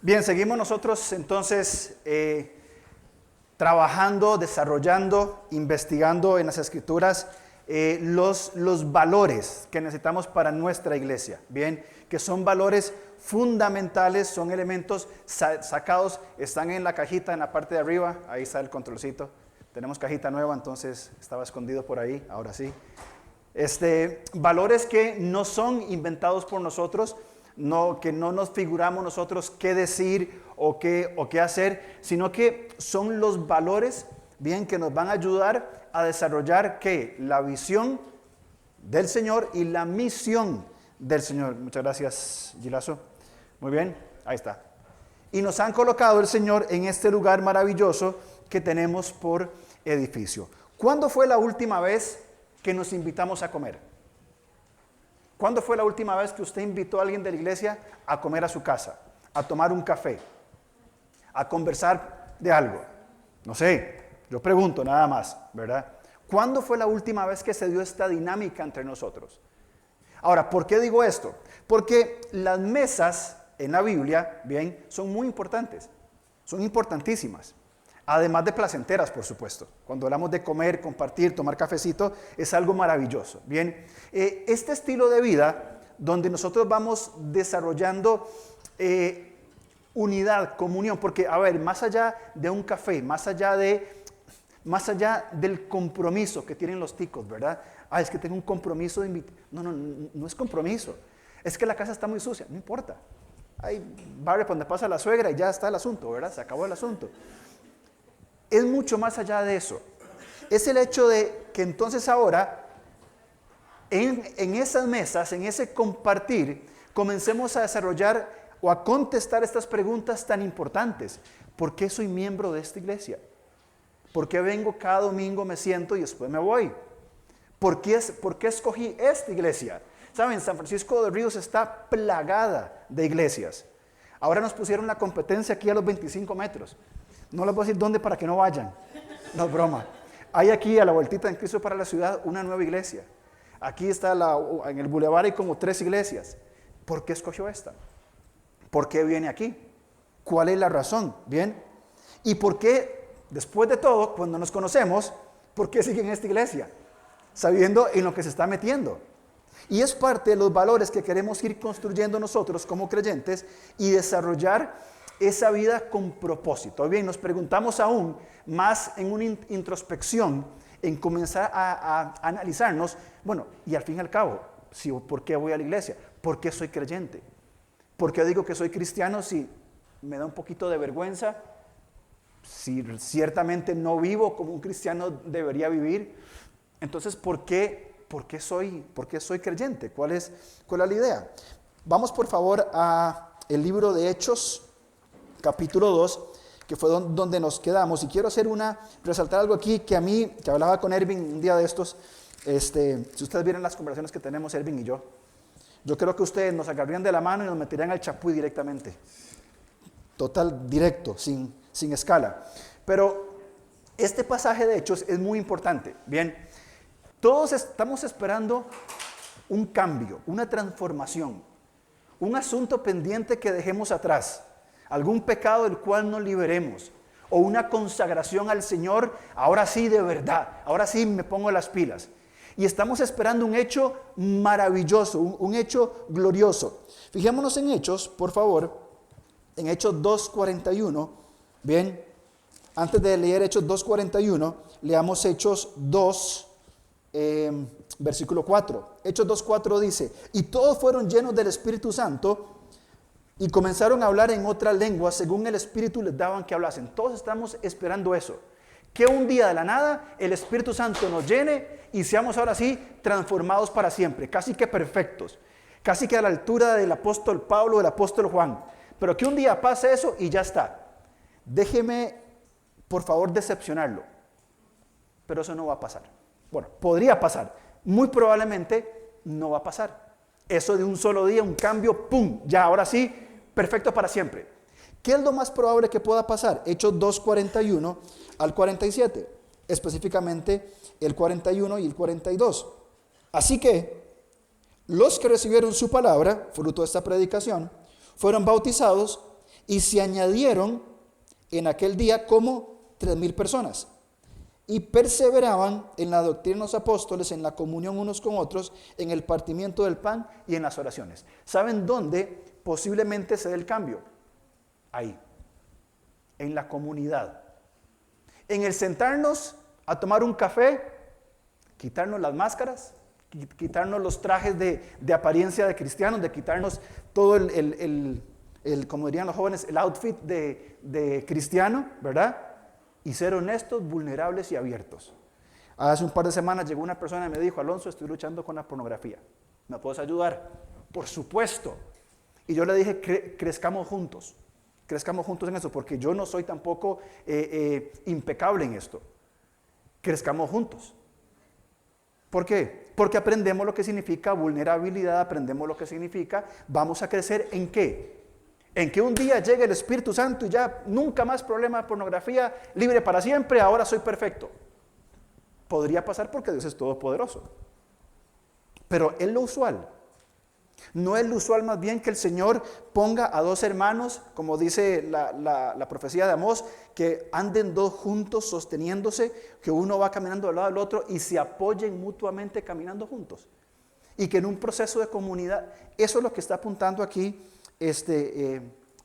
Bien, seguimos nosotros entonces trabajando, desarrollando, investigando en las Escrituras los valores que necesitamos para nuestra iglesia. Bien, que son valores fundamentales, son elementos sacados, están en la cajita en la parte de arriba, ahí está el controlcito. Tenemos cajita nueva, entonces estaba escondido por ahí, ahora sí. Valores que no son inventados por nosotros, que no nos figuramos nosotros qué decir o qué hacer, sino que son los valores, bien, que nos van a ayudar a desarrollar ¿qué? La visión del Señor y la misión del Señor. Muchas gracias, Gilazo. Muy bien, ahí está. Y nos han colocado el Señor en este lugar maravilloso que tenemos por edificio. ¿Cuándo fue la última vez que nos invitamos a comer? ¿Cuándo fue la última vez que usted invitó a alguien de la iglesia a comer a su casa, a tomar un café, a conversar de algo? No sé, yo pregunto nada más, ¿verdad? ¿Cuándo fue la última vez que se dio esta dinámica entre nosotros? Ahora, ¿por qué digo esto? Porque las mesas en la Biblia, bien, son muy importantes, son importantísimas. Además de placenteras, por supuesto. Cuando hablamos de comer, compartir, tomar cafecito, es algo maravilloso. Bien, este estilo de vida, donde nosotros vamos desarrollando unidad, comunión, porque, a ver, más allá de un café, más allá del compromiso que tienen los ticos, ¿verdad? Es que tengo un compromiso de invitar. No es compromiso. Es que la casa está muy sucia, no importa. Hay barrio donde pasa la suegra y ya está el asunto, ¿verdad? Se acabó el asunto. Es mucho más allá de eso. Es el hecho de que entonces ahora, en esas mesas, en ese compartir, comencemos a desarrollar o a contestar estas preguntas tan importantes. ¿Por qué soy miembro de esta iglesia? ¿Por qué vengo cada domingo, me siento y después me voy? ¿Por qué escogí esta iglesia? Saben, San Francisco de Ríos está plagada de iglesias. Ahora nos pusieron la competencia aquí a los 25 metros. No les voy a decir dónde para que no vayan. No es broma. Hay aquí a la vueltita en Cristo para la ciudad una nueva iglesia. Aquí está en el bulevar hay como 3 iglesias. ¿Por qué escogió esta? ¿Por qué viene aquí? ¿Cuál es la razón? ¿Bien? ¿Y por qué, después de todo, cuando nos conocemos, por qué sigue en esta iglesia? Sabiendo en lo que se está metiendo. Y es parte de los valores que queremos ir construyendo nosotros como creyentes y desarrollar esa vida con propósito. Bien, nos preguntamos aún más en una introspección, en comenzar a analizarnos, bueno, y al fin y al cabo, ¿por qué voy a la iglesia? ¿Por qué soy creyente? ¿Por qué digo que soy cristiano si me da un poquito de vergüenza? Si ciertamente no vivo como un cristiano debería vivir. Entonces, ¿por qué soy creyente? ¿Cuál es la idea? Vamos por favor a el libro de Hechos, capítulo 2, que fue donde nos quedamos. Y quiero resaltar algo aquí que hablaba con Ervin un día de estos. Si ustedes vieran las conversaciones que tenemos Ervin y yo creo que ustedes nos agarrarían de la mano y nos meterían al chapuy directamente. Total, directo, sin escala. Pero este pasaje de Hechos es muy importante. Bien, todos estamos esperando un cambio, una transformación, un asunto pendiente que dejemos atrás. Algún pecado del cual nos liberemos, o una consagración al Señor, ahora sí de verdad, ahora sí me pongo las pilas. Y estamos esperando un hecho maravilloso, un hecho glorioso. Fijémonos en Hechos, por favor, en Hechos 2:41. Bien, antes de leer Hechos 2:41, leamos Hechos 2, versículo 4. Hechos 2:4 dice, y todos fueron llenos del Espíritu Santo, y comenzaron a hablar en otras lenguas según el Espíritu les daban que hablasen. Todos estamos esperando eso. Que un día de la nada el Espíritu Santo nos llene y seamos ahora sí transformados para siempre. Casi que perfectos. Casi que a la altura del apóstol Pablo, del apóstol Juan. Pero que un día pase eso y ya está. Déjeme, por favor, decepcionarlo. Pero eso no va a pasar. Bueno, podría pasar. Muy probablemente no va a pasar. Eso de un solo día, un cambio, ¡pum! Ya, ahora sí, perfecto para siempre. ¿Qué es lo más probable que pueda pasar? Hechos 2:41 al 47, específicamente el 41 y el 42. Así que los que recibieron su palabra, fruto de esta predicación, fueron bautizados Y se añadieron en aquel día como 3,000 personas. Y perseveraban en la doctrina de los apóstoles, en la comunión unos con otros, en el partimiento del pan y en las oraciones. ¿Saben dónde posiblemente se dé el cambio? Ahí, en la comunidad. En el sentarnos a tomar un café, quitarnos las máscaras, quitarnos los trajes de apariencia de cristianos, de quitarnos todo como dirían los jóvenes, el outfit de cristiano, ¿verdad? Y ser honestos, vulnerables y abiertos. Hace un par de semanas llegó una persona y me dijo: Alonso, estoy luchando con la pornografía. ¿Me puedes ayudar? Por supuesto. Y yo le dije: crezcamos juntos en eso, porque yo no soy tampoco impecable en esto. Crezcamos juntos. ¿Por qué? Porque aprendemos lo que significa vulnerabilidad, aprendemos lo que significa, vamos a crecer ¿en qué? En que un día llegue el Espíritu Santo y ya nunca más problema de pornografía, libre para siempre, ahora soy perfecto. Podría pasar porque Dios es todopoderoso. Pero es lo usual. No es lo usual más bien que el Señor ponga a dos hermanos, como dice la profecía de Amós, que anden dos juntos sosteniéndose, que uno va caminando al lado del otro y se apoyen mutuamente caminando juntos. Y que en un proceso de comunidad, eso es lo que está apuntando aquí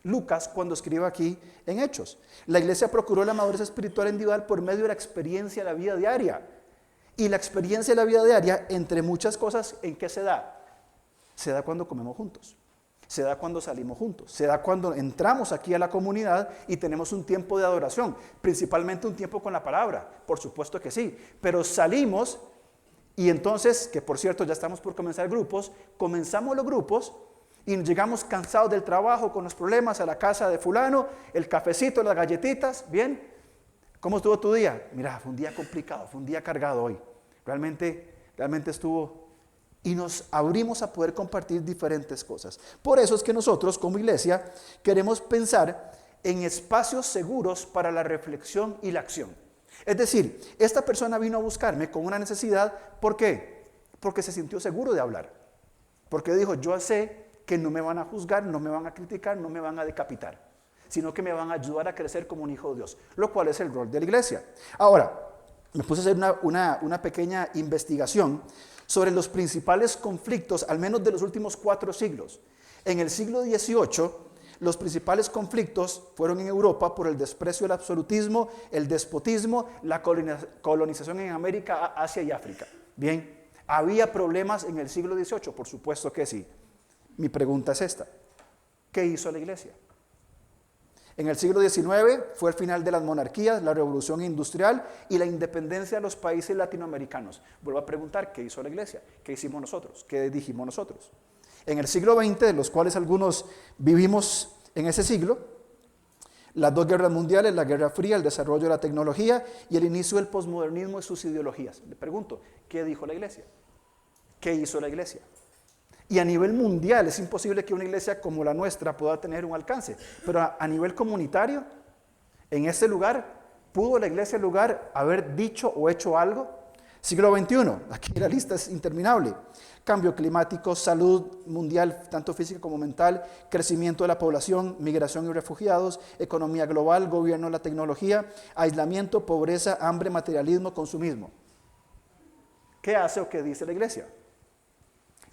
Lucas cuando escribe aquí en Hechos. La iglesia procuró la madurez espiritual individual por medio de la experiencia de la vida diaria. Y la experiencia de la vida diaria, entre muchas cosas, ¿en qué se da? Se da cuando comemos juntos, se da cuando salimos juntos, se da cuando entramos aquí a la comunidad y tenemos un tiempo de adoración, principalmente un tiempo con la palabra, por supuesto que sí, pero salimos y entonces, que por cierto ya estamos por comenzar grupos, comenzamos los grupos y llegamos cansados del trabajo, con los problemas, a la casa de fulano, el cafecito, las galletitas, ¿bien? ¿Cómo estuvo tu día? Mira, fue un día complicado, fue un día cargado hoy, realmente estuvo. Y nos abrimos a poder compartir diferentes cosas. Por eso es que nosotros como iglesia queremos pensar en espacios seguros para la reflexión y la acción. Es decir, esta persona vino a buscarme con una necesidad. ¿Por qué? Porque se sintió seguro de hablar. Porque dijo: yo sé que no me van a juzgar, no me van a criticar, no me van a decapitar, sino que me van a ayudar a crecer como un hijo de Dios, lo cual es el rol de la iglesia. Ahora, me puse a hacer una pequeña investigación sobre los principales conflictos, al menos de los últimos 4 siglos. En el siglo XVIII, los principales conflictos fueron en Europa por el desprecio del absolutismo, el despotismo, la colonización en América, Asia y África. Bien, ¿había problemas en el siglo XVIII? Por supuesto que sí. Mi pregunta es esta: ¿qué hizo la iglesia? En el siglo XIX fue el final de las monarquías, la revolución industrial y la independencia de los países latinoamericanos. Vuelvo a preguntar: ¿qué hizo la iglesia? ¿Qué hicimos nosotros? ¿Qué dijimos nosotros? En el siglo XX, de los cuales algunos vivimos en ese siglo, las 2 guerras mundiales, la Guerra Fría, el desarrollo de la tecnología y el inicio del posmodernismo y sus ideologías. Le pregunto: ¿qué dijo la iglesia? ¿Qué hizo la iglesia? Y a nivel mundial es imposible que una iglesia como la nuestra pueda tener un alcance. Pero a nivel comunitario, en este lugar, ¿pudo la iglesia del lugar haber dicho o hecho algo? Siglo XXI, aquí la lista es interminable. Cambio climático, salud mundial, tanto física como mental, crecimiento de la población, migración y refugiados, economía global, gobierno de la tecnología, aislamiento, pobreza, hambre, materialismo, consumismo. ¿Qué hace o qué dice la iglesia?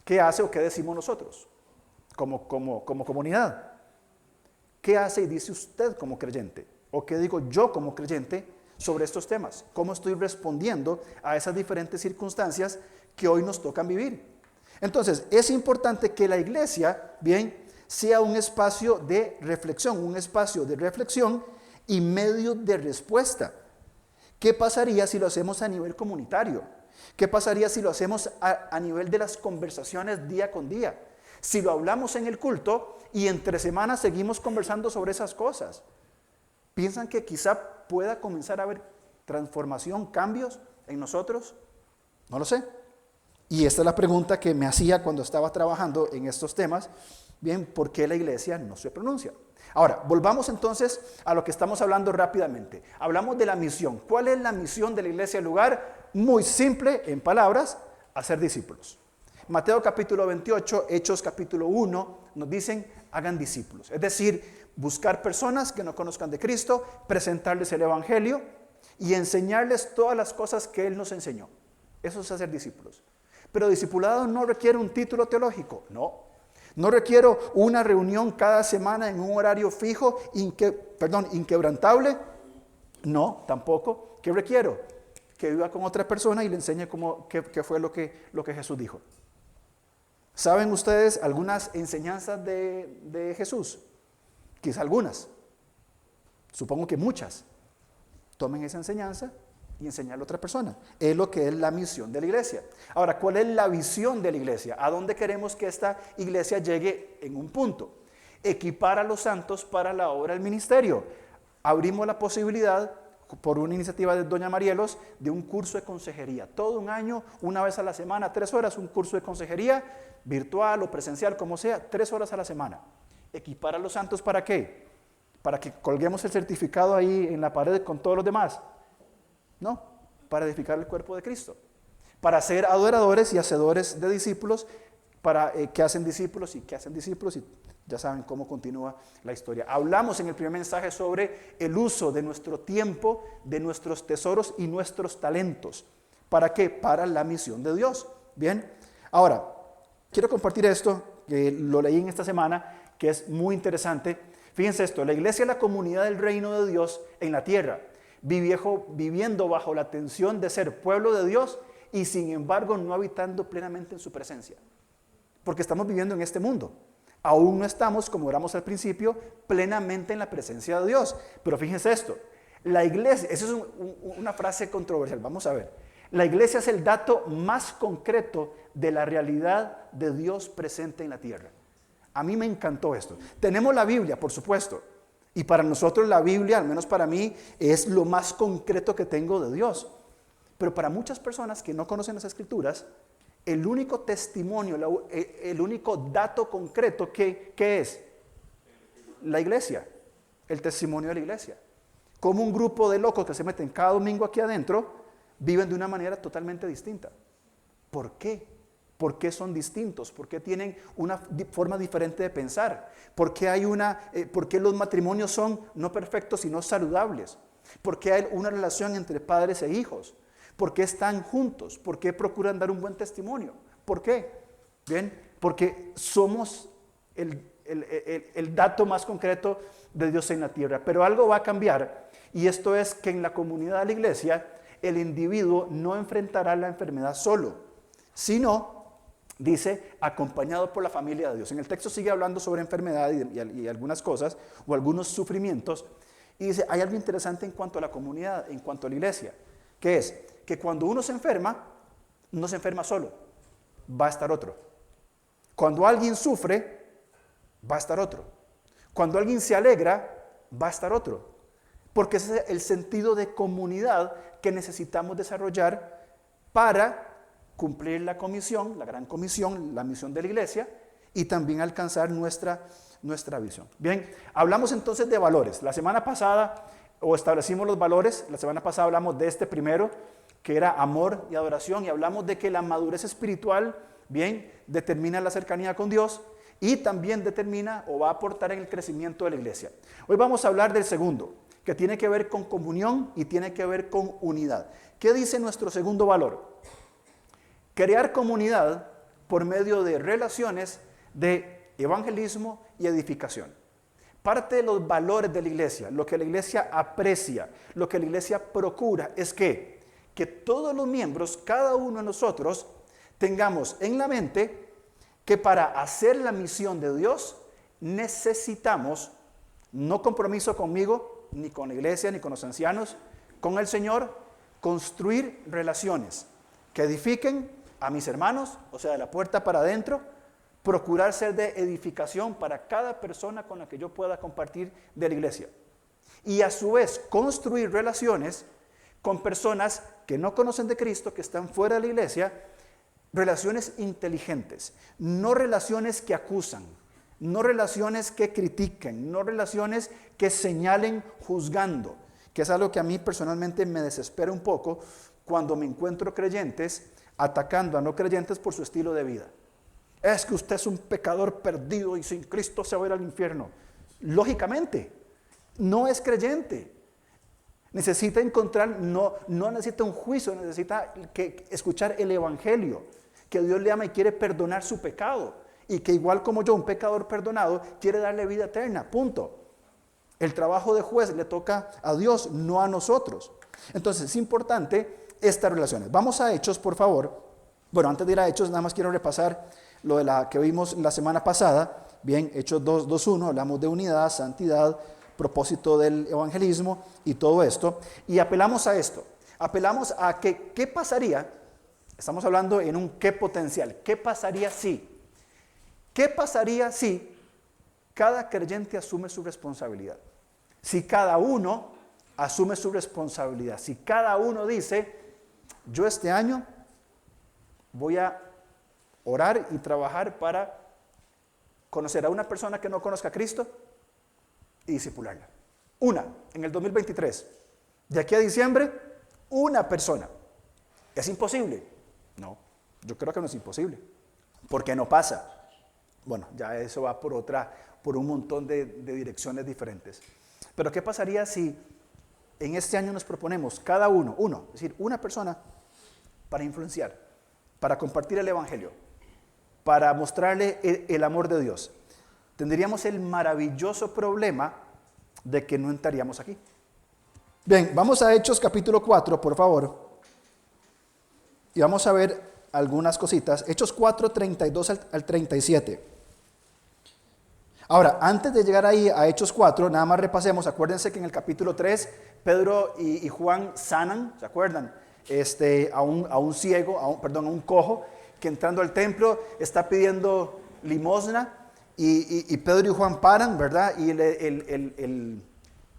¿Qué hace o qué decimos nosotros como comunidad? ¿Qué hace y dice usted como creyente? ¿O qué digo yo como creyente sobre estos temas? ¿Cómo estoy respondiendo a esas diferentes circunstancias que hoy nos tocan vivir? Entonces, es importante que la iglesia, bien, sea un espacio de reflexión y medio de respuesta. ¿Qué pasaría si lo hacemos a nivel comunitario? ¿Qué pasaría si lo hacemos a nivel de las conversaciones día con día? Si lo hablamos en el culto y entre semanas seguimos conversando sobre esas cosas. ¿Piensan que quizá pueda comenzar a haber transformación, cambios en nosotros? No lo sé. Y esta es la pregunta que me hacía cuando estaba trabajando en estos temas. Bien, ¿por qué la iglesia no se pronuncia? Ahora, volvamos entonces a lo que estamos hablando rápidamente. Hablamos de la misión. ¿Cuál es la misión de la iglesia del lugar? Muy simple, en palabras: hacer discípulos. Mateo capítulo 28, Hechos capítulo 1, nos dicen: hagan discípulos. Es decir, buscar personas que no conozcan de Cristo, presentarles el Evangelio y enseñarles todas las cosas que Él nos enseñó. Eso es hacer discípulos. Pero discipulado no requiere un título teológico, no. No requiero una reunión cada semana en un horario fijo, inquebrantable. No, tampoco. ¿Qué requiero? Que viva con otra persona y le enseñe qué fue lo que Jesús dijo. ¿Saben ustedes algunas enseñanzas de Jesús? Quizá algunas. Supongo que muchas. Tomen esa enseñanza y enseñarle a otra persona. Es lo que es la misión de la iglesia. Ahora, ¿cuál es la visión de la iglesia? ¿A dónde queremos que esta iglesia llegue en un punto? Equipar a los santos para la obra del ministerio. Abrimos la posibilidad, por una iniciativa de doña Marielos, de un curso de consejería. Todo un año, una vez a la semana, 3 horas, un curso de consejería, virtual o presencial, como sea, 3 horas a la semana. Equipar a los santos, ¿para qué? ¿Para que colguemos el certificado ahí en la pared con todos los demás? No, para edificar el cuerpo de Cristo, para ser adoradores y hacedores de discípulos, para que hacen discípulos y ya saben cómo continúa la historia. Hablamos en el primer mensaje sobre el uso de nuestro tiempo, de nuestros tesoros y nuestros talentos. ¿Para qué? Para la misión de Dios. Bien, ahora, quiero compartir esto, que lo leí en esta semana, que es muy interesante. Fíjense esto, la iglesia es la comunidad del reino de Dios en la tierra, viviendo bajo la tensión de ser pueblo de Dios y sin embargo no habitando plenamente en su presencia. Porque estamos viviendo en este mundo. Aún no estamos, como oramos al principio, plenamente en la presencia de Dios. Pero fíjense esto, la iglesia, esa es una frase controversial, vamos a ver. La iglesia es el dato más concreto de la realidad de Dios presente en la tierra. A mí me encantó esto. Tenemos la Biblia, por supuesto. Y para nosotros la Biblia, al menos para mí, es lo más concreto que tengo de Dios. Pero para muchas personas que no conocen las Escrituras, el único testimonio, el único dato concreto, ¿qué es? La iglesia, el testimonio de la iglesia. Como un grupo de locos que se meten cada domingo aquí adentro, viven de una manera totalmente distinta. ¿Por qué? ¿Por qué son distintos? ¿Por qué tienen una forma diferente de pensar? ¿Por qué los matrimonios son no perfectos sino saludables? ¿Por qué hay una relación entre padres e hijos? ¿Por qué están juntos? ¿Por qué procuran dar un buen testimonio? ¿Por qué? Bien, porque somos el dato más concreto de Dios en la tierra. Pero algo va a cambiar, y esto es que en la comunidad de la iglesia el individuo no enfrentará la enfermedad solo, sino, dice, acompañado por la familia de Dios. En el texto sigue hablando sobre enfermedad y algunas cosas, o algunos sufrimientos, y dice, hay algo interesante en cuanto a la comunidad, en cuanto a la iglesia, que es que cuando uno se enferma, no se enferma solo, va a estar otro. Cuando alguien sufre, va a estar otro. Cuando alguien se alegra, va a estar otro. Porque ese es el sentido de comunidad que necesitamos desarrollar para cumplir la comisión, la gran comisión, la misión de la iglesia, y también alcanzar nuestra visión. Bien, hablamos entonces de valores. La semana pasada, establecimos los valores, la semana pasada hablamos de este primero, que era amor y adoración, y hablamos de que la madurez espiritual, bien, determina la cercanía con Dios, y también determina o va a aportar en el crecimiento de la iglesia. Hoy vamos a hablar del segundo, que tiene que ver con comunión y tiene que ver con unidad. ¿Qué dice nuestro segundo valor? Crear comunidad por medio de relaciones de evangelismo y edificación. Parte de los valores de la iglesia, lo que la iglesia aprecia, lo que la iglesia procura, es que todos los miembros, cada uno de nosotros, tengamos en la mente que para hacer la misión de Dios necesitamos, no compromiso conmigo, ni con la iglesia, ni con los ancianos, con el Señor, construir relaciones que edifiquen a mis hermanos, o sea, de la puerta para adentro, procurar ser de edificación para cada persona con la que yo pueda compartir de la iglesia. Y a su vez, construir relaciones con personas que no conocen de Cristo, que están fuera de la iglesia, relaciones inteligentes, no relaciones que acusan, no relaciones que critiquen, no relaciones que señalen juzgando, que es algo que a mí personalmente me desespera un poco cuando me encuentro creyentes atacando a no creyentes por su estilo de vida. Es que usted es un pecador perdido y sin Cristo se va a ir al infierno. lógicamente. No es creyente. Necesita encontrar, no necesita un juicio, necesita escuchar el evangelio, que Dios le ama y quiere perdonar su pecado, y que igual como yo, un pecador perdonado, quiere darle vida eterna, punto. El trabajo de juez le toca a Dios, no a nosotros. Entonces es importante estas relaciones. Vamos a Hechos, por favor. Bueno, antes de ir a Hechos, nada más quiero repasar lo de la que vimos la semana pasada. Bien, Hechos 2:1, hablamos de unidad, santidad, propósito del evangelismo y todo esto. Y apelamos a esto. Apelamos a que, ¿qué pasaría? Estamos hablando en un qué potencial. ¿Qué pasaría si? ¿Qué pasaría si cada creyente asume su responsabilidad? Si cada uno asume su responsabilidad. Si cada uno dice, yo este año voy a orar y trabajar para conocer a una persona que no conozca a Cristo y discipularla. Una, en el 2023. De aquí a diciembre, una persona. ¿Es imposible? No, yo creo que no es imposible. ¿Por qué no pasa? Bueno, ya eso va por un montón de direcciones diferentes. Pero ¿qué pasaría si en este año nos proponemos cada uno, es decir, una persona para influenciar, para compartir el evangelio, para mostrarle el amor de Dios? Tendríamos el maravilloso problema de que no estaríamos aquí. Bien, vamos a Hechos capítulo 4, por favor. Y vamos a ver algunas cositas. Hechos 4, 32 al 37. Ahora, antes de llegar ahí a Hechos 4, nada más repasemos. Acuérdense que en el capítulo 3, Pedro y Juan sanan, ¿se acuerdan? A un ciego, a un cojo, que entrando al templo está pidiendo limosna. Y Pedro y Juan paran, ¿verdad? Y el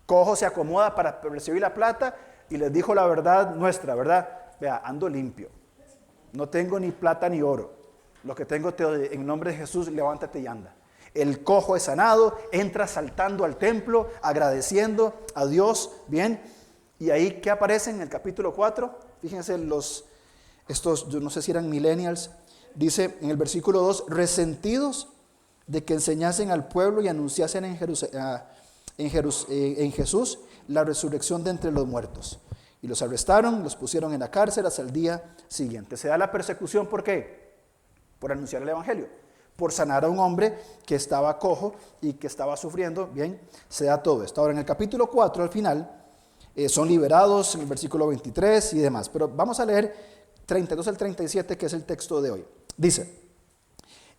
cojo se acomoda para recibir la plata y les dijo la verdad nuestra, ¿verdad? Vea, ando limpio. No tengo ni plata ni oro. Lo que tengo te doy. En nombre de Jesús, levántate y anda. El cojo es sanado, entra saltando al templo, agradeciendo a Dios, ¿bien? Y ahí, ¿qué aparece en el capítulo 4? Fíjense, estos, yo no sé si eran millennials, dice en el versículo 2, resentidos de que enseñasen al pueblo y anunciasen en Jesús la resurrección de entre los muertos. Y los arrestaron, los pusieron en la cárcel hasta el día siguiente. Se da la persecución, ¿por qué? Por anunciar el evangelio, por sanar a un hombre que estaba cojo y que estaba sufriendo. Bien, se da todo esto. Ahora en el capítulo 4 al final son liberados en el versículo 23 y demás. Pero vamos a leer 32 al 37, que es el texto de hoy. Dice,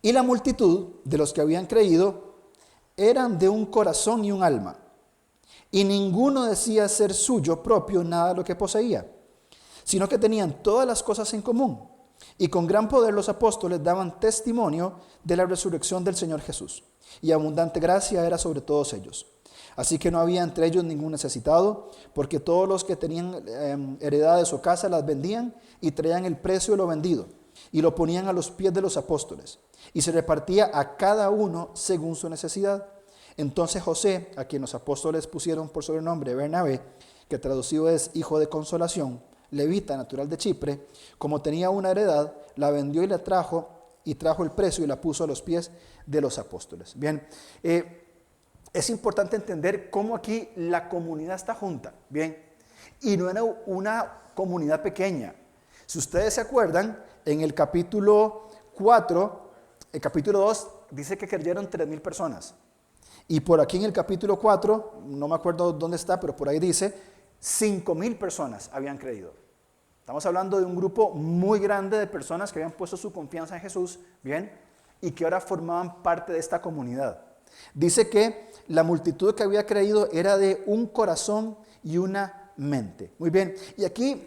y la multitud de los que habían creído eran de un corazón y un alma, y ninguno decía ser suyo propio nada de lo que poseía, sino que tenían todas las cosas en común, y con gran poder los apóstoles daban testimonio de la resurrección del Señor Jesús, y abundante gracia era sobre todos ellos. Así que no había entre ellos ningún necesitado, porque todos los que tenían heredades o casa las vendían y traían el precio de lo vendido, y lo ponían a los pies de los apóstoles, y se repartía a cada uno según su necesidad. Entonces José, a quien los apóstoles pusieron por sobrenombre Bernabé, que traducido es hijo de consolación, levita, natural de Chipre, como tenía una heredad, la vendió y trajo el precio y la puso a los pies de los apóstoles. Bien, es importante entender cómo aquí la comunidad está junta, bien, y no era una comunidad pequeña. Si ustedes se acuerdan, en el capítulo 4, el capítulo 2 dice que creyeron 3,000 personas. Y por aquí en el capítulo 4, no me acuerdo dónde está, pero por ahí dice, 5,000 personas habían creído. Estamos hablando de un grupo muy grande de personas que habían puesto su confianza en Jesús, bien, y que ahora formaban parte de esta comunidad. Dice que la multitud que había creído era de un corazón y una mente. Muy bien, y aquí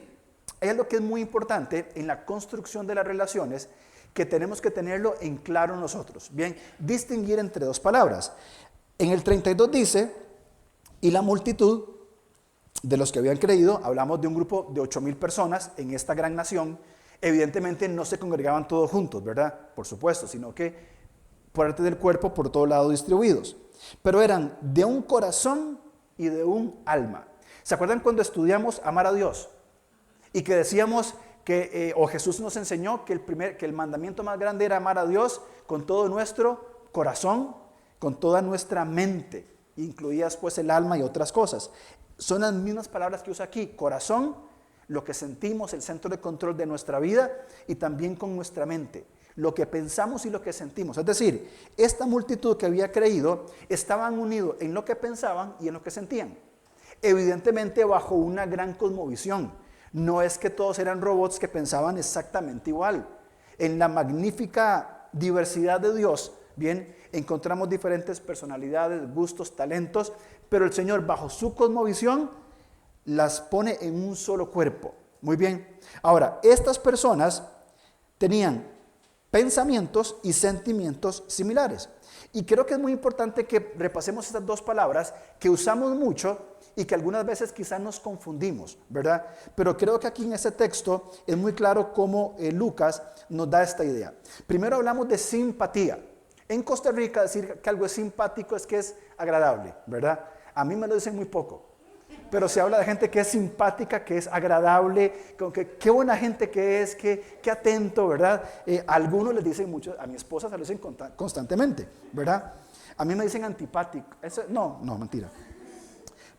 hay algo que es muy importante en la construcción de las relaciones, que tenemos que tenerlo en claro nosotros. Bien, distinguir entre dos palabras. En el 32 dice, y la multitud de los que habían creído, hablamos de un grupo de 8,000 personas en esta gran nación. Evidentemente no se congregaban todos juntos, ¿verdad? Por supuesto, sino que parte del cuerpo por todo lado distribuidos. Pero eran de un corazón y de un alma. ¿Se acuerdan cuando estudiamos amar a Dios? Y que decíamos que, o Jesús nos enseñó que el mandamiento más grande era amar a Dios con todo nuestro corazón, con toda nuestra mente. incluidas pues el alma y otras cosas. Son las mismas palabras que usa aquí, corazón, lo que sentimos, el centro de control de nuestra vida, y también con nuestra mente, lo que pensamos y lo que sentimos. Es decir, esta multitud que había creído estaban unidos en lo que pensaban y en lo que sentían. Evidentemente bajo una gran cosmovisión. No es que todos eran robots que pensaban exactamente igual. En la magnífica diversidad de Dios, bien, encontramos diferentes personalidades, gustos, talentos, pero el Señor bajo su cosmovisión las pone en un solo cuerpo. Muy bien. Ahora, estas personas tenían pensamientos y sentimientos similares. Y creo que es muy importante que repasemos estas dos palabras que usamos mucho y que algunas veces quizás nos confundimos, ¿verdad? Pero creo que aquí en este texto es muy claro cómo Lucas nos da esta idea. Primero hablamos de simpatía. En Costa Rica decir que algo es simpático es que es agradable, ¿verdad? A mí me lo dicen muy poco. Pero se habla de gente que es simpática, que es agradable, que qué buena gente que es, qué atento, ¿verdad? Algunos les dicen mucho, a mi esposa se lo dicen constantemente, ¿verdad? A mí me dicen antipático. No, mentira.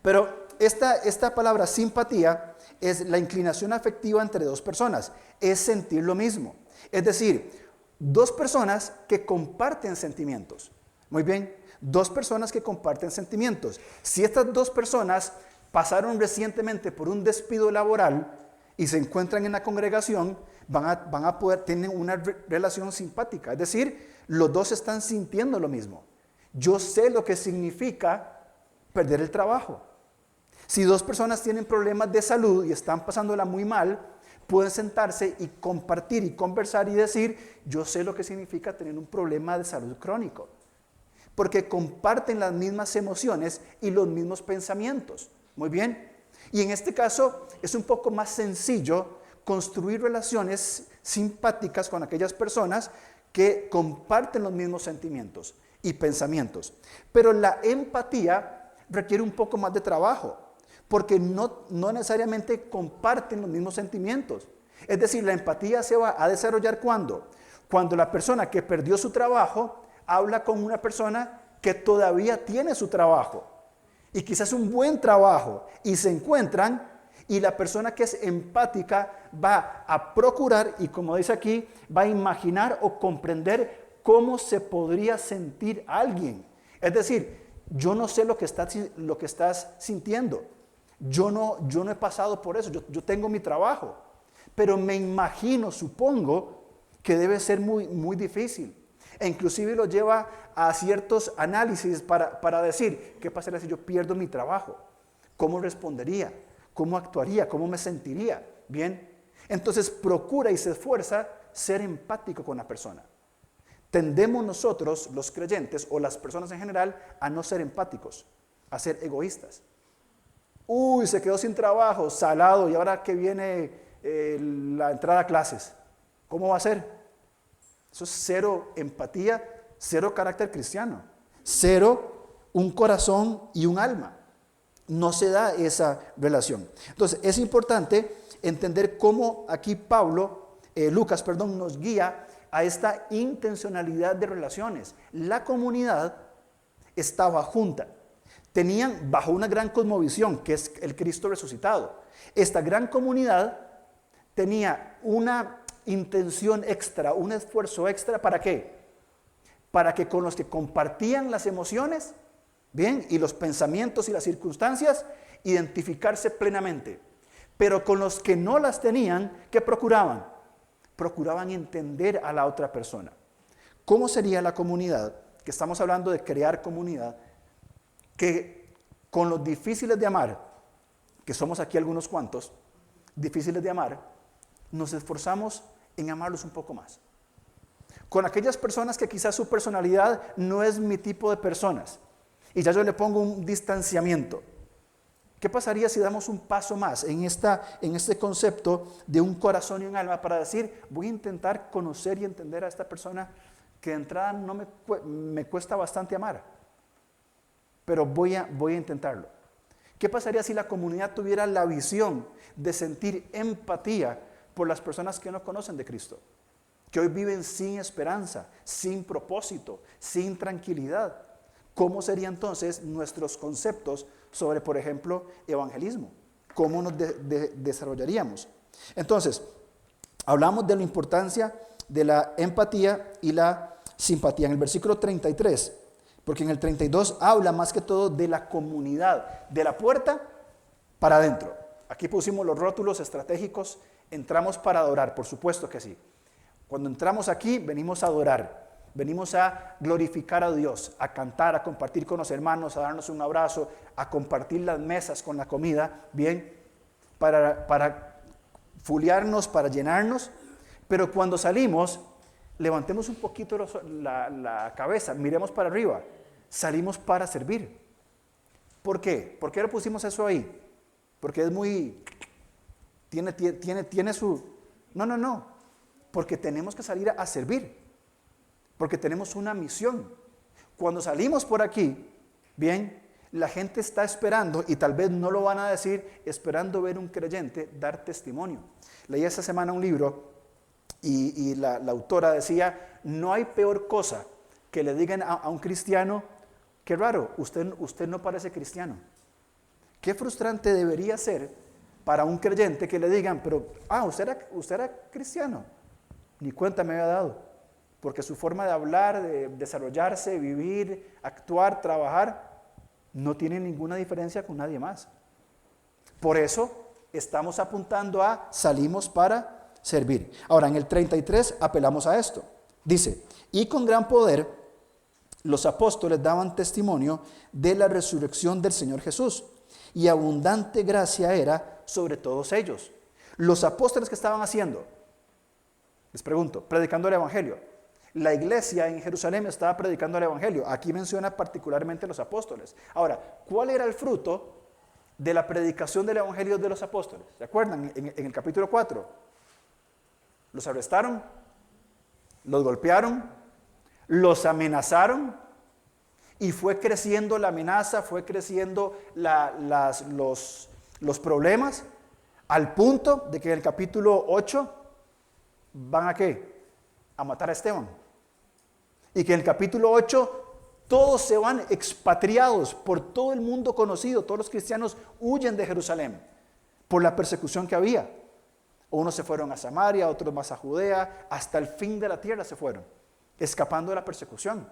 Pero esta palabra simpatía es la inclinación afectiva entre dos personas, es sentir lo mismo. Es decir, dos personas que comparten sentimientos. Muy bien, dos personas que comparten sentimientos. Si estas dos personas pasaron recientemente por un despido laboral y se encuentran en la congregación, van a poder tener una relación simpática. Es decir, los dos están sintiendo lo mismo. Yo sé lo que significa perder el trabajo. Si dos personas tienen problemas de salud y están pasándola muy mal, pueden sentarse y compartir y conversar y decir, yo sé lo que significa tener un problema de salud crónico. Porque comparten las mismas emociones y los mismos pensamientos. Muy bien. Y en este caso es un poco más sencillo construir relaciones simpáticas con aquellas personas que comparten los mismos sentimientos y pensamientos. Pero la empatía requiere un poco más de trabajo, porque no necesariamente comparten los mismos sentimientos. Es decir, la empatía se va a desarrollar cuando la persona que perdió su trabajo habla con una persona que todavía tiene su trabajo y quizás un buen trabajo, y se encuentran, y la persona que es empática va a procurar, y como dice aquí, va a imaginar o comprender cómo se podría sentir alguien. Es decir, yo no sé lo que estás sintiendo. Yo no he pasado por eso, yo tengo mi trabajo, pero me imagino, supongo, que debe ser muy, muy difícil. E inclusive lo lleva a ciertos análisis para decir, ¿qué pasaría si yo pierdo mi trabajo? ¿Cómo respondería? ¿Cómo actuaría? ¿Cómo me sentiría? Bien, entonces procura y se esfuerza ser empático con la persona. Tendemos nosotros, los creyentes o las personas en general, a no ser empáticos, a ser egoístas. Uy, se quedó sin trabajo, salado, y ahora que viene la entrada a clases, ¿cómo va a ser? Eso es cero empatía, cero carácter cristiano, cero un corazón y un alma. No se da esa relación. Entonces, es importante entender cómo aquí Lucas, nos guía a esta intencionalidad de relaciones. La comunidad estaba junta. Tenían bajo una gran cosmovisión, que es el Cristo resucitado. Esta gran comunidad tenía una intención extra, un esfuerzo extra, ¿para qué? Para que con los que compartían las emociones, bien, y los pensamientos y las circunstancias, identificarse plenamente. Pero con los que no las tenían, ¿qué procuraban? Procuraban entender a la otra persona. ¿Cómo sería la comunidad? Que estamos hablando de crear comunidad, que con los difíciles de amar, que somos aquí algunos cuantos, difíciles de amar, nos esforzamos en amarlos un poco más. Con aquellas personas que quizás su personalidad no es mi tipo de personas, y ya yo le pongo un distanciamiento. ¿Qué pasaría si damos un paso más en este concepto de un corazón y un alma para decir, voy a intentar conocer y entender a esta persona que de entrada me cuesta bastante amar, pero voy a intentarlo? ¿Qué pasaría si la comunidad tuviera la visión de sentir empatía por las personas que no conocen de Cristo, que hoy viven sin esperanza, sin propósito, sin tranquilidad? ¿cómo serían entonces nuestros conceptos sobre, por ejemplo, evangelismo? ¿Cómo nos desarrollaríamos? Entonces, hablamos de la importancia de la empatía y la simpatía en el versículo 33, porque en el 32 habla más que todo de la comunidad, de la puerta para adentro. Aquí pusimos los rótulos estratégicos, entramos para adorar, por supuesto que sí. Cuando entramos aquí, venimos a adorar. Venimos a glorificar a Dios, a cantar, a compartir con los hermanos, a darnos un abrazo, a compartir las mesas con la comida, bien, para fulearnos, para llenarnos. Pero cuando salimos, levantemos un poquito la cabeza, miremos para arriba. Salimos para servir. ¿Por qué? ¿Por qué le pusimos eso ahí? Porque es muy... Tiene su... No. Porque tenemos que salir a servir. Porque tenemos una misión. Cuando salimos por aquí, bien, la gente está esperando, y tal vez no lo van a decir, esperando ver un creyente dar testimonio. Leí esta semana un libro y la autora decía, no hay peor cosa que le digan a un cristiano, qué raro, usted no parece cristiano. Qué frustrante debería ser para un creyente que le digan, pero, usted era cristiano, ni cuenta me había dado. Porque su forma de hablar, de desarrollarse, vivir, actuar, trabajar, no tiene ninguna diferencia con nadie más. Por eso estamos apuntando a salimos para servir. Ahora, en el 33 apelamos a esto. Dice, y con gran poder los apóstoles daban testimonio de la resurrección del Señor Jesús, y abundante gracia era sobre todos ellos. Los apóstoles, ¿qué estaban haciendo? Les pregunto, predicando el evangelio. La iglesia en Jerusalén estaba predicando el evangelio. Aquí menciona particularmente los apóstoles. Ahora, ¿cuál era el fruto de la predicación del evangelio de los apóstoles? ¿Se acuerdan? En el capítulo 4. Los arrestaron, los golpearon, los amenazaron, y fue creciendo la amenaza, fue creciendo los problemas, al punto de que en el capítulo 8 van a ¿qué? A matar a Esteban. Y que en el capítulo 8 todos se van expatriados por todo el mundo conocido. Todos los cristianos huyen de Jerusalén por la persecución que había. Unos se fueron a Samaria, otros más a Judea, hasta el fin de la tierra se fueron, escapando de la persecución.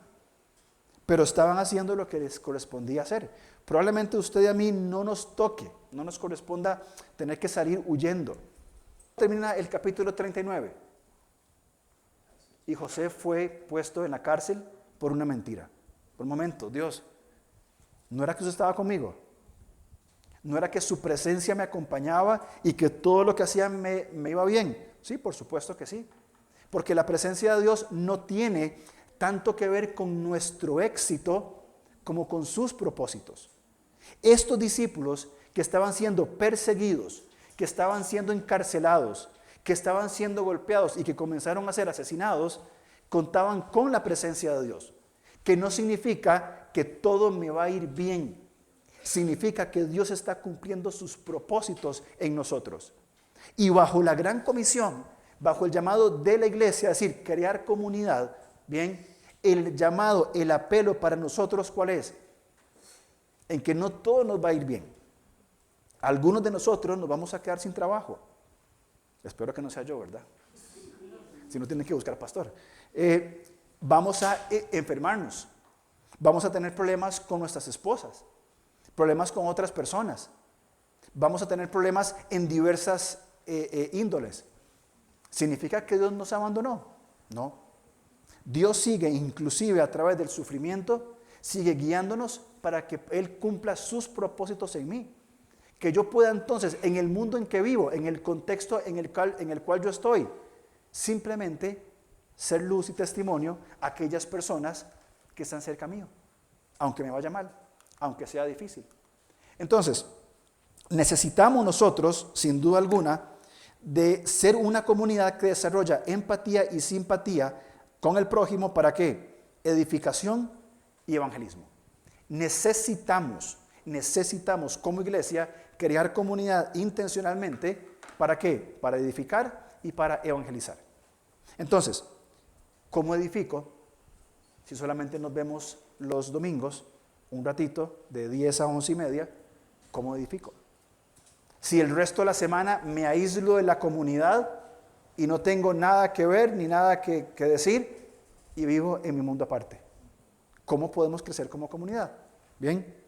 Pero estaban haciendo lo que les correspondía hacer. Probablemente a usted y a mí no nos toque, no nos corresponda tener que salir huyendo. Termina el capítulo 39. Y José fue puesto en la cárcel por una mentira. Por un momento, Dios, ¿no era que usted estaba conmigo? ¿No era que su presencia me acompañaba y que todo lo que hacía me iba bien? Sí, por supuesto que sí. Porque la presencia de Dios no tiene tanto que ver con nuestro éxito como con sus propósitos. Estos discípulos que estaban siendo perseguidos, que estaban siendo encarcelados, que estaban siendo golpeados y que comenzaron a ser asesinados, contaban con la presencia de Dios. Que no significa que todo me va a ir bien. Significa que Dios está cumpliendo sus propósitos en nosotros. Y bajo la gran comisión, bajo el llamado de la iglesia, es decir, crear comunidad, bien, el llamado, el apelo para nosotros, ¿cuál es? En que no todo nos va a ir bien. Algunos de nosotros nos vamos a quedar sin trabajo. Espero que no sea yo, ¿verdad? Si no, tienen que buscar pastor. Vamos a enfermarnos. Vamos a tener problemas con nuestras esposas. Problemas con otras personas. Vamos a tener problemas en diversas índoles. ¿Significa que Dios nos abandonó? No. Dios sigue, inclusive a través del sufrimiento, sigue guiándonos para que Él cumpla sus propósitos en mí. Que yo pueda entonces, en el mundo en que vivo, en el contexto en el cual yo estoy, simplemente ser luz y testimonio a aquellas personas que están cerca mío, aunque me vaya mal, aunque sea difícil. Entonces, necesitamos nosotros, sin duda alguna, de ser una comunidad que desarrolla empatía y simpatía con el prójimo. ¿Para qué? Edificación y evangelismo. Necesitamos como iglesia crear comunidad intencionalmente. ¿Para qué? Para edificar y para evangelizar. Entonces, ¿cómo edifico si solamente nos vemos los domingos un ratito de 10 a 11 y media, ¿cómo edifico? Si el resto de la semana me aíslo de la comunidad y no tengo nada que ver ni nada que decir y vivo en mi mundo aparte, ¿cómo podemos crecer como comunidad? Bien.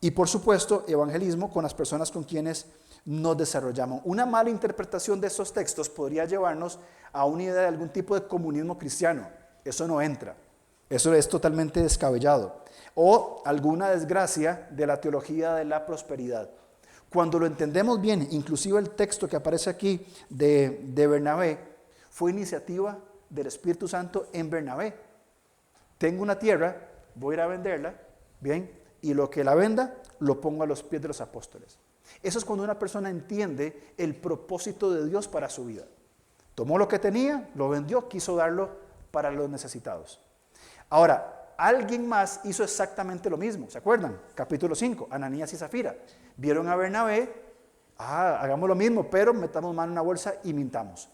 Y por supuesto, evangelismo con las personas con quienes nos desarrollamos. Una mala interpretación de estos textos podría llevarnos a una idea de algún tipo de comunismo cristiano. Eso no entra. Eso es totalmente descabellado. O alguna desgracia de la teología de la prosperidad. Cuando lo entendemos bien, inclusive el texto que aparece aquí de Bernabé, fue iniciativa del Espíritu Santo en Bernabé. Tengo una tierra, voy a ir a venderla, bien, y lo que la venda, lo pongo a los pies de los apóstoles. Eso es cuando una persona entiende el propósito de Dios para su vida. Tomó lo que tenía, lo vendió, quiso darlo para los necesitados. Ahora, alguien más hizo exactamente lo mismo, ¿se acuerdan? Capítulo 5, Ananías y Zafira. Vieron a Bernabé, hagamos lo mismo, pero metamos mano en una bolsa y mintamos.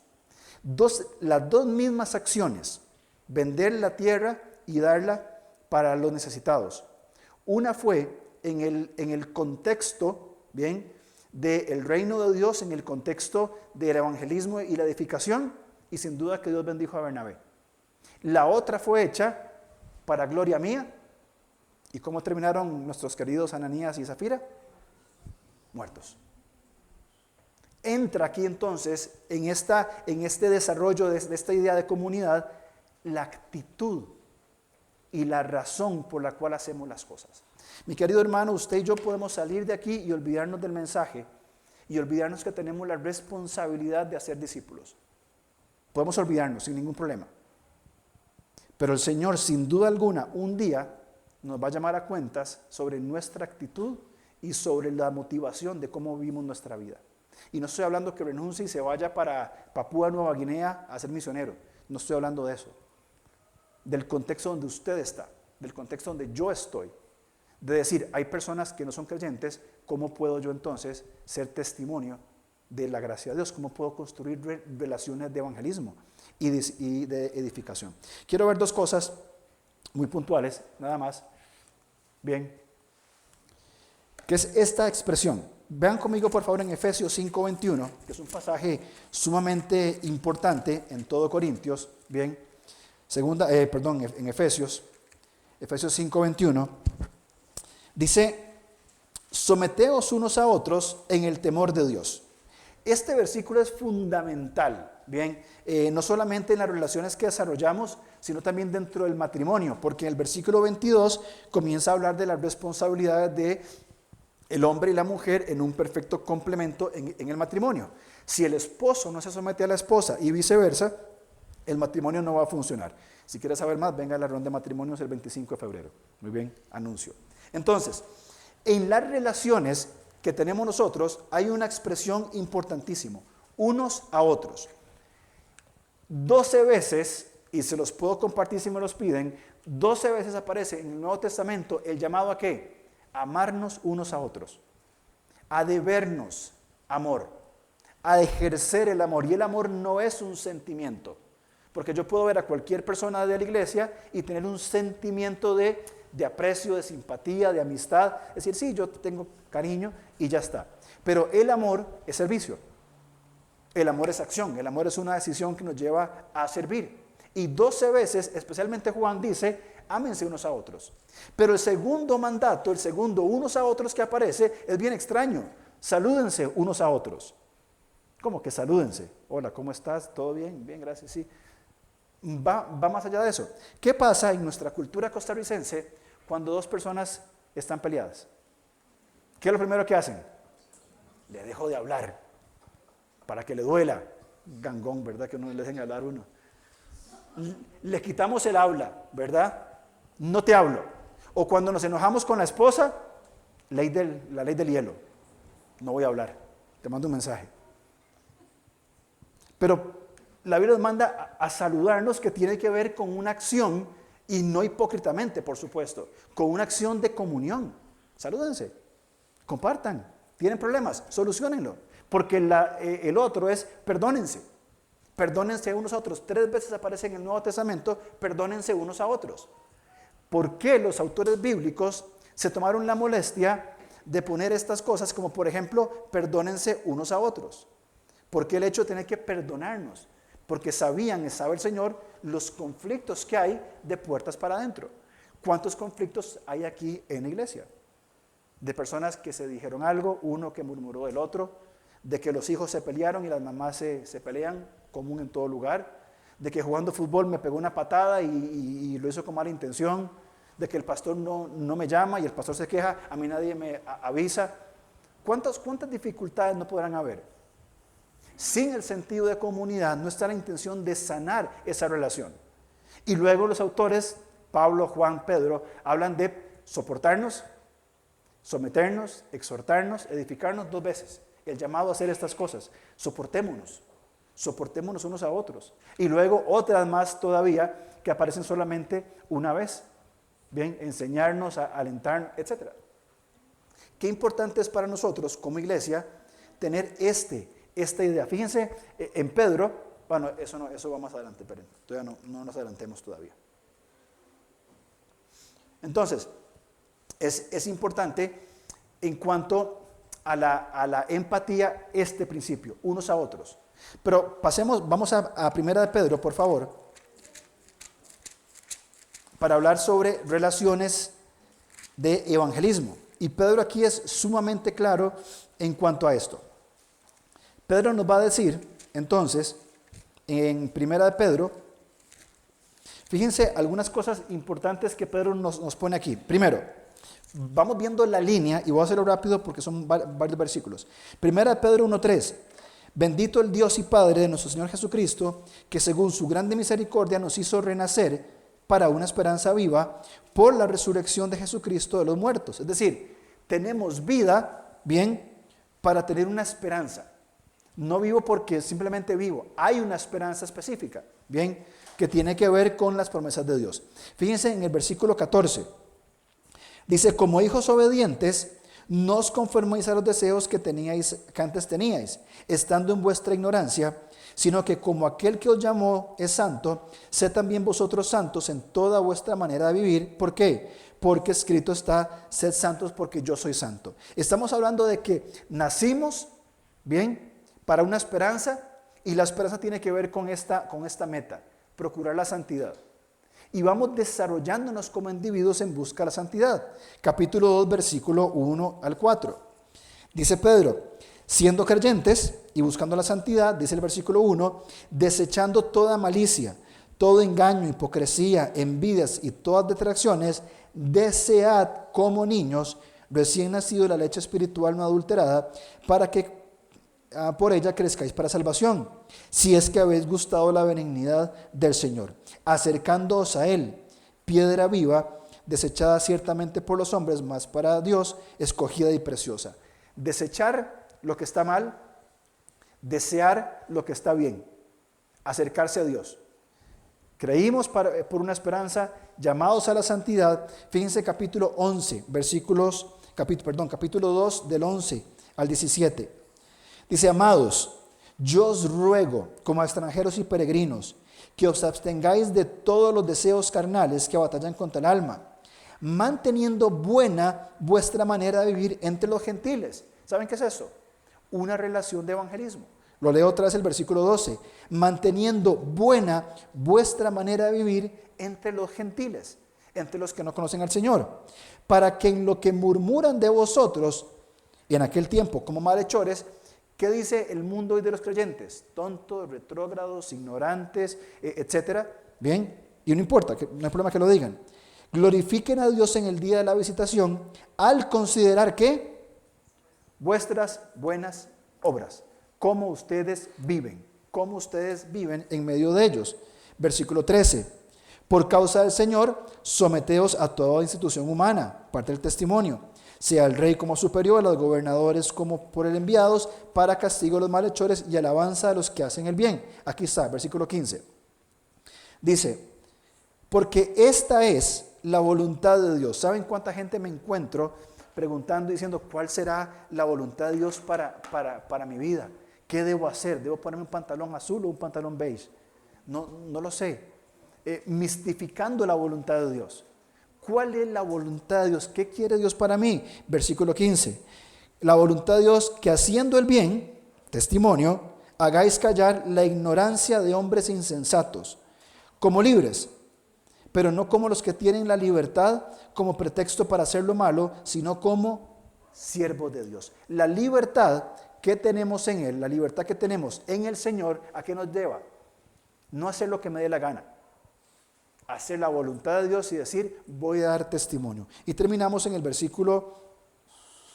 Las dos mismas acciones, vender la tierra y darla para los necesitados. Una fue en el contexto, bien, del reino de Dios, en el contexto del evangelismo y la edificación, y sin duda que Dios bendijo a Bernabé. La otra fue hecha para gloria mía. ¿Y cómo terminaron nuestros queridos Ananías y Zafira? Muertos. Entra aquí entonces, en este desarrollo de esta idea de comunidad, la actitud y la razón por la cual hacemos las cosas. Mi querido hermano, usted y yo podemos salir de aquí y olvidarnos del mensaje y olvidarnos que tenemos la responsabilidad de hacer discípulos. Podemos olvidarnos sin ningún problema. Pero el Señor, sin duda alguna, un día nos va a llamar a cuentas sobre nuestra actitud y sobre la motivación de cómo vivimos nuestra vida. Y no estoy hablando que renuncie y se vaya para Papúa Nueva Guinea a ser misionero. No estoy hablando de eso. Del contexto donde usted está, del contexto donde yo estoy. De decir, hay personas que no son creyentes, ¿cómo puedo yo entonces ser testimonio de la gracia de Dios? ¿Cómo puedo construir relaciones de evangelismo y de edificación? Quiero ver dos cosas muy puntuales, nada más. Bien. ¿Qué es esta expresión? Vean conmigo por favor en Efesios 5:21, que es un pasaje sumamente importante en todo Corintios. Bien. En Efesios 5:21. Dice, someteos unos a otros en el temor de Dios. Este versículo es fundamental, bien, no solamente en las relaciones que desarrollamos, sino también dentro del matrimonio, porque en el versículo 22 comienza a hablar de las responsabilidades de el hombre y la mujer en un perfecto complemento en el matrimonio. Si el esposo no se somete a la esposa y viceversa, el matrimonio no va a funcionar. Si quieres saber más, venga a la ronda de matrimonios el 25 de febrero. Muy bien, anuncio. Entonces, en las relaciones que tenemos nosotros hay una expresión importantísima, unos a otros. 12 veces, y se los puedo compartir si me los piden, 12 veces aparece en el Nuevo Testamento el llamado a ¿qué? Amarnos unos a otros, a debernos amor, a ejercer el amor. Y el amor no es un sentimiento, porque yo puedo ver a cualquier persona de la iglesia y tener un sentimiento de aprecio, de simpatía, de amistad, es decir, sí, yo tengo cariño y ya está. Pero el amor es servicio, el amor es acción, el amor es una decisión que nos lleva a servir. Y 12 veces, especialmente Juan dice, ámense unos a otros. Pero el segundo mandato, el segundo unos a otros que aparece, es bien extraño. Salúdense unos a otros. ¿Cómo que salúdense? Hola, ¿cómo estás? ¿Todo bien? Bien, gracias, sí. Va más allá de eso. ¿Qué pasa en nuestra cultura costarricense cuando dos personas están peleadas? ¿Qué es lo primero que hacen? Le dejo de hablar para que le duela. Gangón, ¿verdad? Que no le dejen hablar uno. Le quitamos el habla, ¿verdad? No te hablo. O cuando nos enojamos con la esposa, la ley del hielo. No voy a hablar, te mando un mensaje. Pero la Biblia nos manda a saludarnos, que tiene que ver con una acción, y no hipócritamente, por supuesto, con una acción de comunión. Salúdense, compartan, tienen problemas, solucionenlo, porque el otro es perdónense. Perdónense unos a otros. 3 veces aparece en el Nuevo Testamento, perdónense unos a otros. ¿Por qué los autores bíblicos se tomaron la molestia de poner estas cosas como por ejemplo, perdónense unos a otros. Porque el hecho de tener que perdonarnos, porque sabe el Señor, los conflictos que hay de puertas para adentro. ¿Cuántos conflictos hay aquí en la iglesia? De personas que se dijeron algo, uno que murmuró del otro, de que los hijos se pelearon y las mamás se pelean, común en todo lugar, de que jugando fútbol me pegó una patada y lo hizo con mala intención, de que el pastor no me llama y el pastor se queja, a mí nadie me avisa. ¿Cuántas dificultades no podrán haber? Sin el sentido de comunidad no está la intención de sanar esa relación. Y luego los autores, Pablo, Juan, Pedro, hablan de soportarnos, someternos, exhortarnos, edificarnos 2 veces. El llamado a hacer estas cosas. Soportémonos unos a otros. Y luego otras más todavía que aparecen solamente una vez. Bien, enseñarnos, alentarnos, etc. Qué importante es para nosotros como iglesia tener esta idea. Fíjense en Pedro, bueno, eso va más adelante, pero todavía no nos adelantemos todavía. Entonces, es importante en cuanto a la empatía este principio, unos a otros. Pero vamos a Primera de Pedro, por favor, para hablar sobre relaciones de evangelismo. Y Pedro aquí es sumamente claro en cuanto a esto. Pedro nos va a decir, entonces, en Primera de Pedro, fíjense algunas cosas importantes que Pedro nos pone aquí. Primero, vamos viendo la línea, y voy a hacerlo rápido porque son varios versículos. Primera de Pedro 1:3. Bendito el Dios y Padre de nuestro Señor Jesucristo, que según su grande misericordia nos hizo renacer para una esperanza viva por la resurrección de Jesucristo de los muertos. Es decir, tenemos vida, bien, para tener una esperanza. No vivo porque simplemente vivo. Hay una esperanza específica, bien, que tiene que ver con las promesas de Dios. Fíjense en el versículo 14. Dice, como hijos obedientes, no os conforméis a los deseos que antes teníais, estando en vuestra ignorancia, sino que como aquel que os llamó es santo, sed también vosotros santos en toda vuestra manera de vivir. ¿Por qué? Porque escrito está, sed santos porque yo soy santo. Estamos hablando de que nacimos, bien, para una esperanza, y la esperanza tiene que ver con esta meta, procurar la santidad. Y vamos desarrollándonos como individuos en busca de la santidad. Capítulo 2, versículo 1 al 4. Dice Pedro, siendo creyentes y buscando la santidad, dice el versículo 1, desechando toda malicia, todo engaño, hipocresía, envidias y todas detracciones, desead como niños recién nacido la leche espiritual no adulterada, para que por ella crezcáis para salvación, si es que habéis gustado la benignidad del Señor, acercándoos a Él, piedra viva, desechada ciertamente por los hombres, mas para Dios escogida y preciosa. Desechar lo que está mal, desear lo que está bien, acercarse a Dios. Creímos por una esperanza, llamados a la santidad. Fíjense capítulo 11, capítulo 2 del 11 al 17. Dice, amados, yo os ruego, como a extranjeros y peregrinos, que os abstengáis de todos los deseos carnales que batallan contra el alma, manteniendo buena vuestra manera de vivir entre los gentiles. ¿Saben qué es eso? Una relación de evangelismo. Lo leo otra vez el versículo 12. Manteniendo buena vuestra manera de vivir entre los gentiles, entre los que no conocen al Señor, para que en lo que murmuran de vosotros, y en aquel tiempo como malhechores, ¿qué dice el mundo hoy de los creyentes? Tontos, retrógrados, ignorantes, etcétera. Bien, y no importa, no hay problema que lo digan. Glorifiquen a Dios en el día de la visitación al considerar que vuestras buenas obras, cómo ustedes viven en medio de ellos. Versículo 13. Por causa del Señor, someteos a toda institución humana, parte del testimonio, sea el rey como superior, a los gobernadores como por él enviados, para castigo de los malhechores y alabanza de los que hacen el bien. Aquí está, versículo 15. Dice, porque esta es la voluntad de Dios. ¿Saben cuánta gente me encuentro preguntando, diciendo, ¿cuál será la voluntad de Dios para mi vida? ¿Qué debo hacer? ¿Debo ponerme un pantalón azul o un pantalón beige? No lo sé. Mistificando la voluntad de Dios. ¿Cuál es la voluntad de Dios? ¿Qué quiere Dios para mí? Versículo 15. La voluntad de Dios, que haciendo el bien, testimonio, hagáis callar la ignorancia de hombres insensatos, como libres, pero no como los que tienen la libertad como pretexto para hacer lo malo, sino como siervos de Dios. La libertad que tenemos en Él, la libertad que tenemos en el Señor, ¿a qué nos lleva? No hacer lo que me dé la gana, hacer la voluntad de Dios y decir, voy a dar testimonio. Y terminamos en el versículo,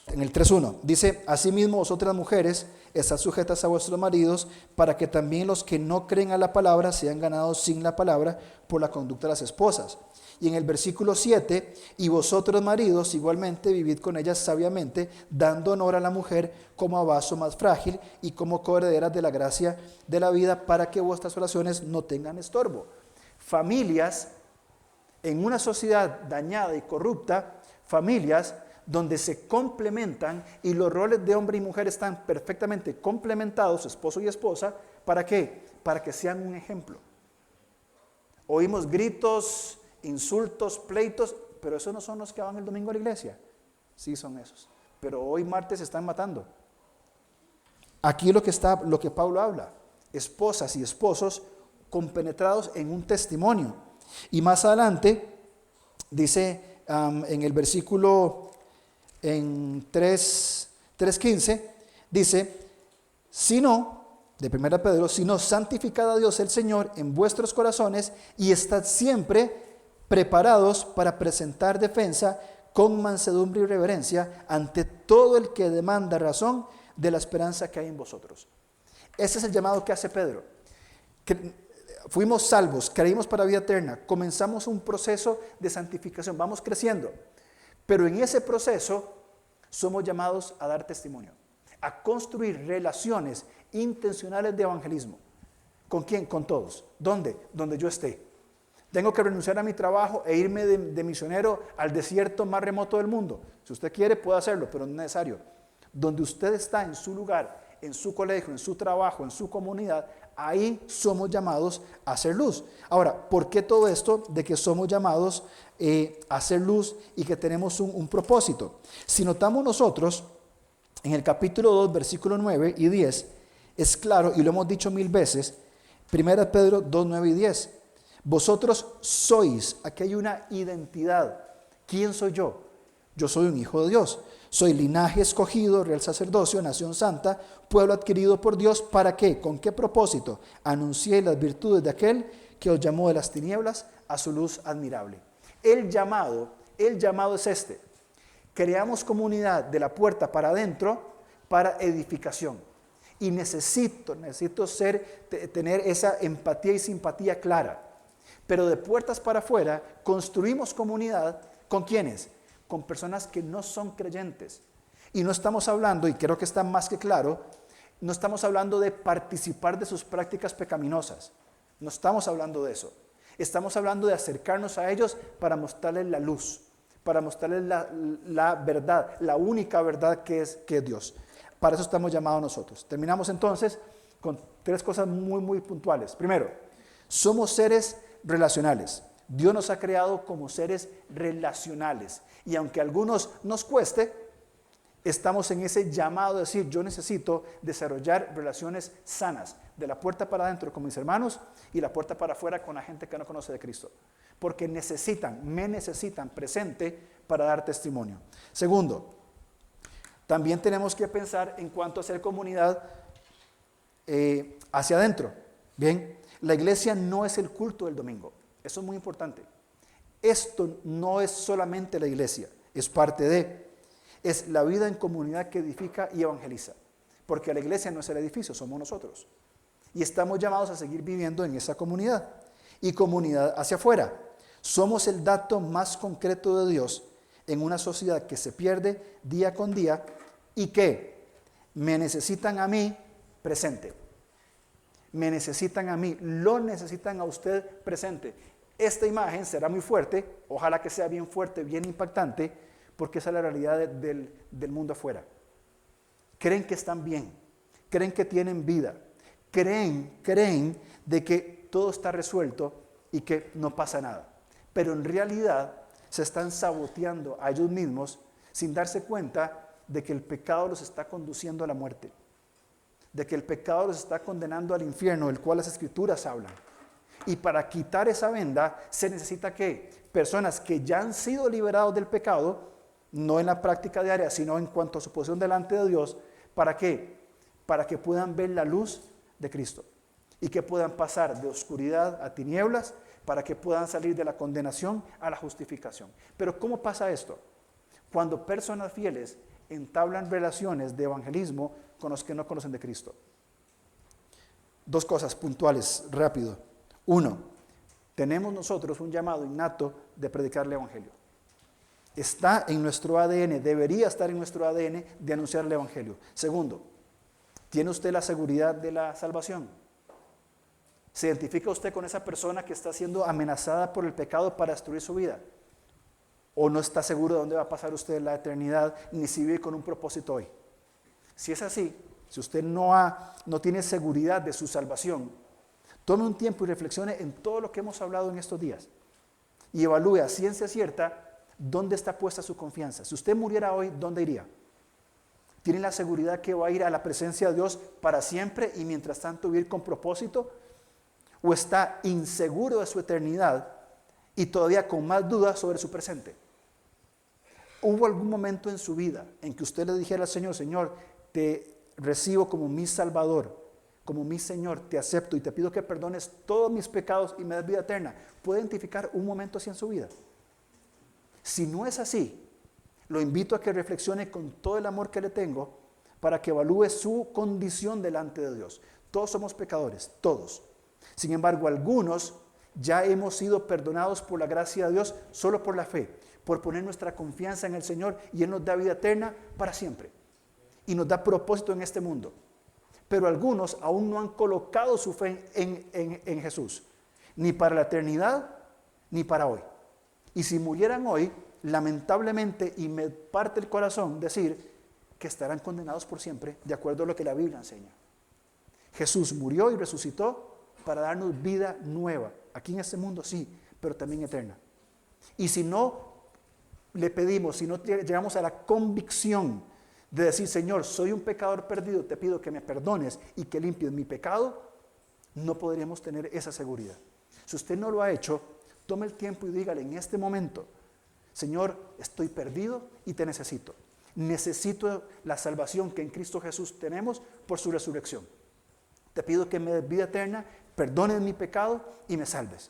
en el 3.1, dice, asimismo vosotras mujeres, estad sujetas a vuestros maridos, para que también los que no creen a la palabra sean ganados sin la palabra por la conducta de las esposas. Y en el versículo 7, y vosotros maridos igualmente vivid con ellas sabiamente, dando honor a la mujer como a vaso más frágil y como coherederas de la gracia de la vida, para que vuestras oraciones no tengan estorbo. Familias en una sociedad dañada y corrupta, familias donde se complementan y los roles de hombre y mujer están perfectamente complementados, esposo y esposa, ¿para qué? Para que sean un ejemplo. Oímos gritos, insultos, pleitos, pero esos no son los que van el domingo a la iglesia. Sí son esos. Pero hoy martes se están matando. Aquí lo que Pablo habla, esposas y esposos compenetrados en un testimonio. Y más adelante dice en el versículo en 3.15, dice, sino, de 1 Pedro, sino santificad a Dios el Señor en vuestros corazones y estad siempre preparados para presentar defensa con mansedumbre y reverencia ante todo el que demanda razón de la esperanza que hay en vosotros. Ese es el llamado que hace Pedro. Fuimos salvos, creímos para vida eterna, comenzamos un proceso de santificación, vamos creciendo. Pero en ese proceso somos llamados a dar testimonio, a construir relaciones intencionales de evangelismo. ¿Con quién? Con todos. ¿Dónde? Donde yo esté. Tengo que renunciar a mi trabajo e irme de misionero al desierto más remoto del mundo. Si usted quiere puede hacerlo, pero no es necesario. Donde usted está, en su lugar, en su colegio, en su trabajo, en su comunidad, ahí somos llamados a hacer luz. Ahora, ¿por qué todo esto de que somos llamados a hacer luz y que tenemos un propósito? Si notamos nosotros, en el capítulo 2, versículos 9 y 10, es claro, y lo hemos dicho 1000 veces, 1 Pedro 2, 9 y 10. Vosotros sois, aquí hay una identidad. ¿Quién soy yo? Yo soy un hijo de Dios. Soy linaje escogido, real sacerdocio, nación santa, pueblo adquirido por Dios. ¿Para qué? ¿Con qué propósito? Anuncié las virtudes de aquel que os llamó de las tinieblas a su luz admirable. El llamado es este. Creamos comunidad de la puerta para adentro para edificación. Y necesito tener esa empatía y simpatía clara. Pero de puertas para afuera construimos comunidad ¿con quiénes? Con personas que no son creyentes. Y no estamos hablando, y creo que está más que claro, no estamos hablando de participar de sus prácticas pecaminosas. No estamos hablando de eso. Estamos hablando de acercarnos a ellos para mostrarles la luz, para mostrarles la verdad, la única verdad que es Dios. Para eso estamos llamados nosotros. Terminamos entonces con 3 cosas muy, muy puntuales. Primero, somos seres relacionales. Dios nos ha creado como seres relacionales. Y aunque a algunos nos cueste, estamos en ese llamado de decir, yo necesito desarrollar relaciones sanas, de la puerta para adentro con mis hermanos y la puerta para afuera con la gente que no conoce de Cristo. Porque me necesitan presente para dar testimonio. Segundo, también tenemos que pensar en cuanto a hacer comunidad hacia adentro. Bien, la iglesia no es el culto del domingo. Eso es muy importante. Esto no es solamente la iglesia, es parte de. Es la vida en comunidad que edifica y evangeliza. Porque la iglesia no es el edificio, somos nosotros. Y estamos llamados a seguir viviendo en esa comunidad. Y comunidad hacia afuera. Somos el dato más concreto de Dios en una sociedad que se pierde día con día y que me necesitan a mí presente. Me necesitan a mí, lo necesitan a usted presente. Esta imagen será muy fuerte, ojalá que sea bien fuerte, bien impactante, porque esa es la realidad del mundo afuera. Creen que están bien, creen que tienen vida, creen de que todo está resuelto y que no pasa nada. Pero en realidad se están saboteando a ellos mismos sin darse cuenta de que el pecado los está conduciendo a la muerte, de que el pecado los está condenando al infierno, del cual las Escrituras hablan. Y para quitar esa venda se necesita que personas que ya han sido liberados del pecado, no en la práctica diaria, sino en cuanto a su posición delante de Dios, ¿para qué? Para que puedan ver la luz de Cristo y que puedan pasar de oscuridad a tinieblas, para que puedan salir de la condenación a la justificación. Pero ¿cómo pasa esto? Cuando personas fieles entablan relaciones de evangelismo con los que no conocen de Cristo. Dos cosas puntuales, rápido. Uno, tenemos nosotros un llamado innato de predicar el evangelio. Está en nuestro ADN, debería estar en nuestro ADN de anunciar el evangelio. Segundo, ¿tiene usted la seguridad de la salvación? ¿Se identifica usted con esa persona que está siendo amenazada por el pecado para destruir su vida? ¿O no está seguro de dónde va a pasar usted la eternidad, ni si vive con un propósito hoy? Si es así, si usted no tiene seguridad de su salvación, tome un tiempo y reflexione en todo lo que hemos hablado en estos días y evalúe a ciencia cierta dónde está puesta su confianza. Si usted muriera hoy, ¿dónde iría? ¿Tiene la seguridad que va a ir a la presencia de Dios para siempre y mientras tanto vivir con propósito? ¿O está inseguro de su eternidad y todavía con más dudas sobre su presente? ¿Hubo algún momento en su vida en que usted le dijera al Señor, Señor, te recibo como mi Salvador, como mi Señor, te acepto y te pido que perdones todos mis pecados y me des vida eterna? ¿Puede identificar un momento así en su vida? Si no es así, lo invito a que reflexione con todo el amor que le tengo para que evalúe su condición delante de Dios. Todos somos pecadores, todos. Sin embargo, algunos ya hemos sido perdonados por la gracia de Dios solo por la fe, por poner nuestra confianza en el Señor, y Él nos da vida eterna para siempre y nos da propósito en este mundo. Pero algunos aún no han colocado su fe en Jesús, ni para la eternidad ni para hoy. Y si murieran hoy, lamentablemente, y me parte el corazón decir que estarán condenados por siempre, de acuerdo a lo que la Biblia enseña. Jesús murió y resucitó para darnos vida nueva, aquí en este mundo sí, pero también eterna. Y si no le pedimos, si no llegamos a la convicción de decir, Señor, soy un pecador perdido, te pido que me perdones y que limpies mi pecado, no podríamos tener esa seguridad. Si usted no lo ha hecho, tome el tiempo y dígale en este momento, Señor, estoy perdido y te necesito. Necesito la salvación que en Cristo Jesús tenemos por su resurrección. Te pido que me des vida eterna, perdones mi pecado y me salves.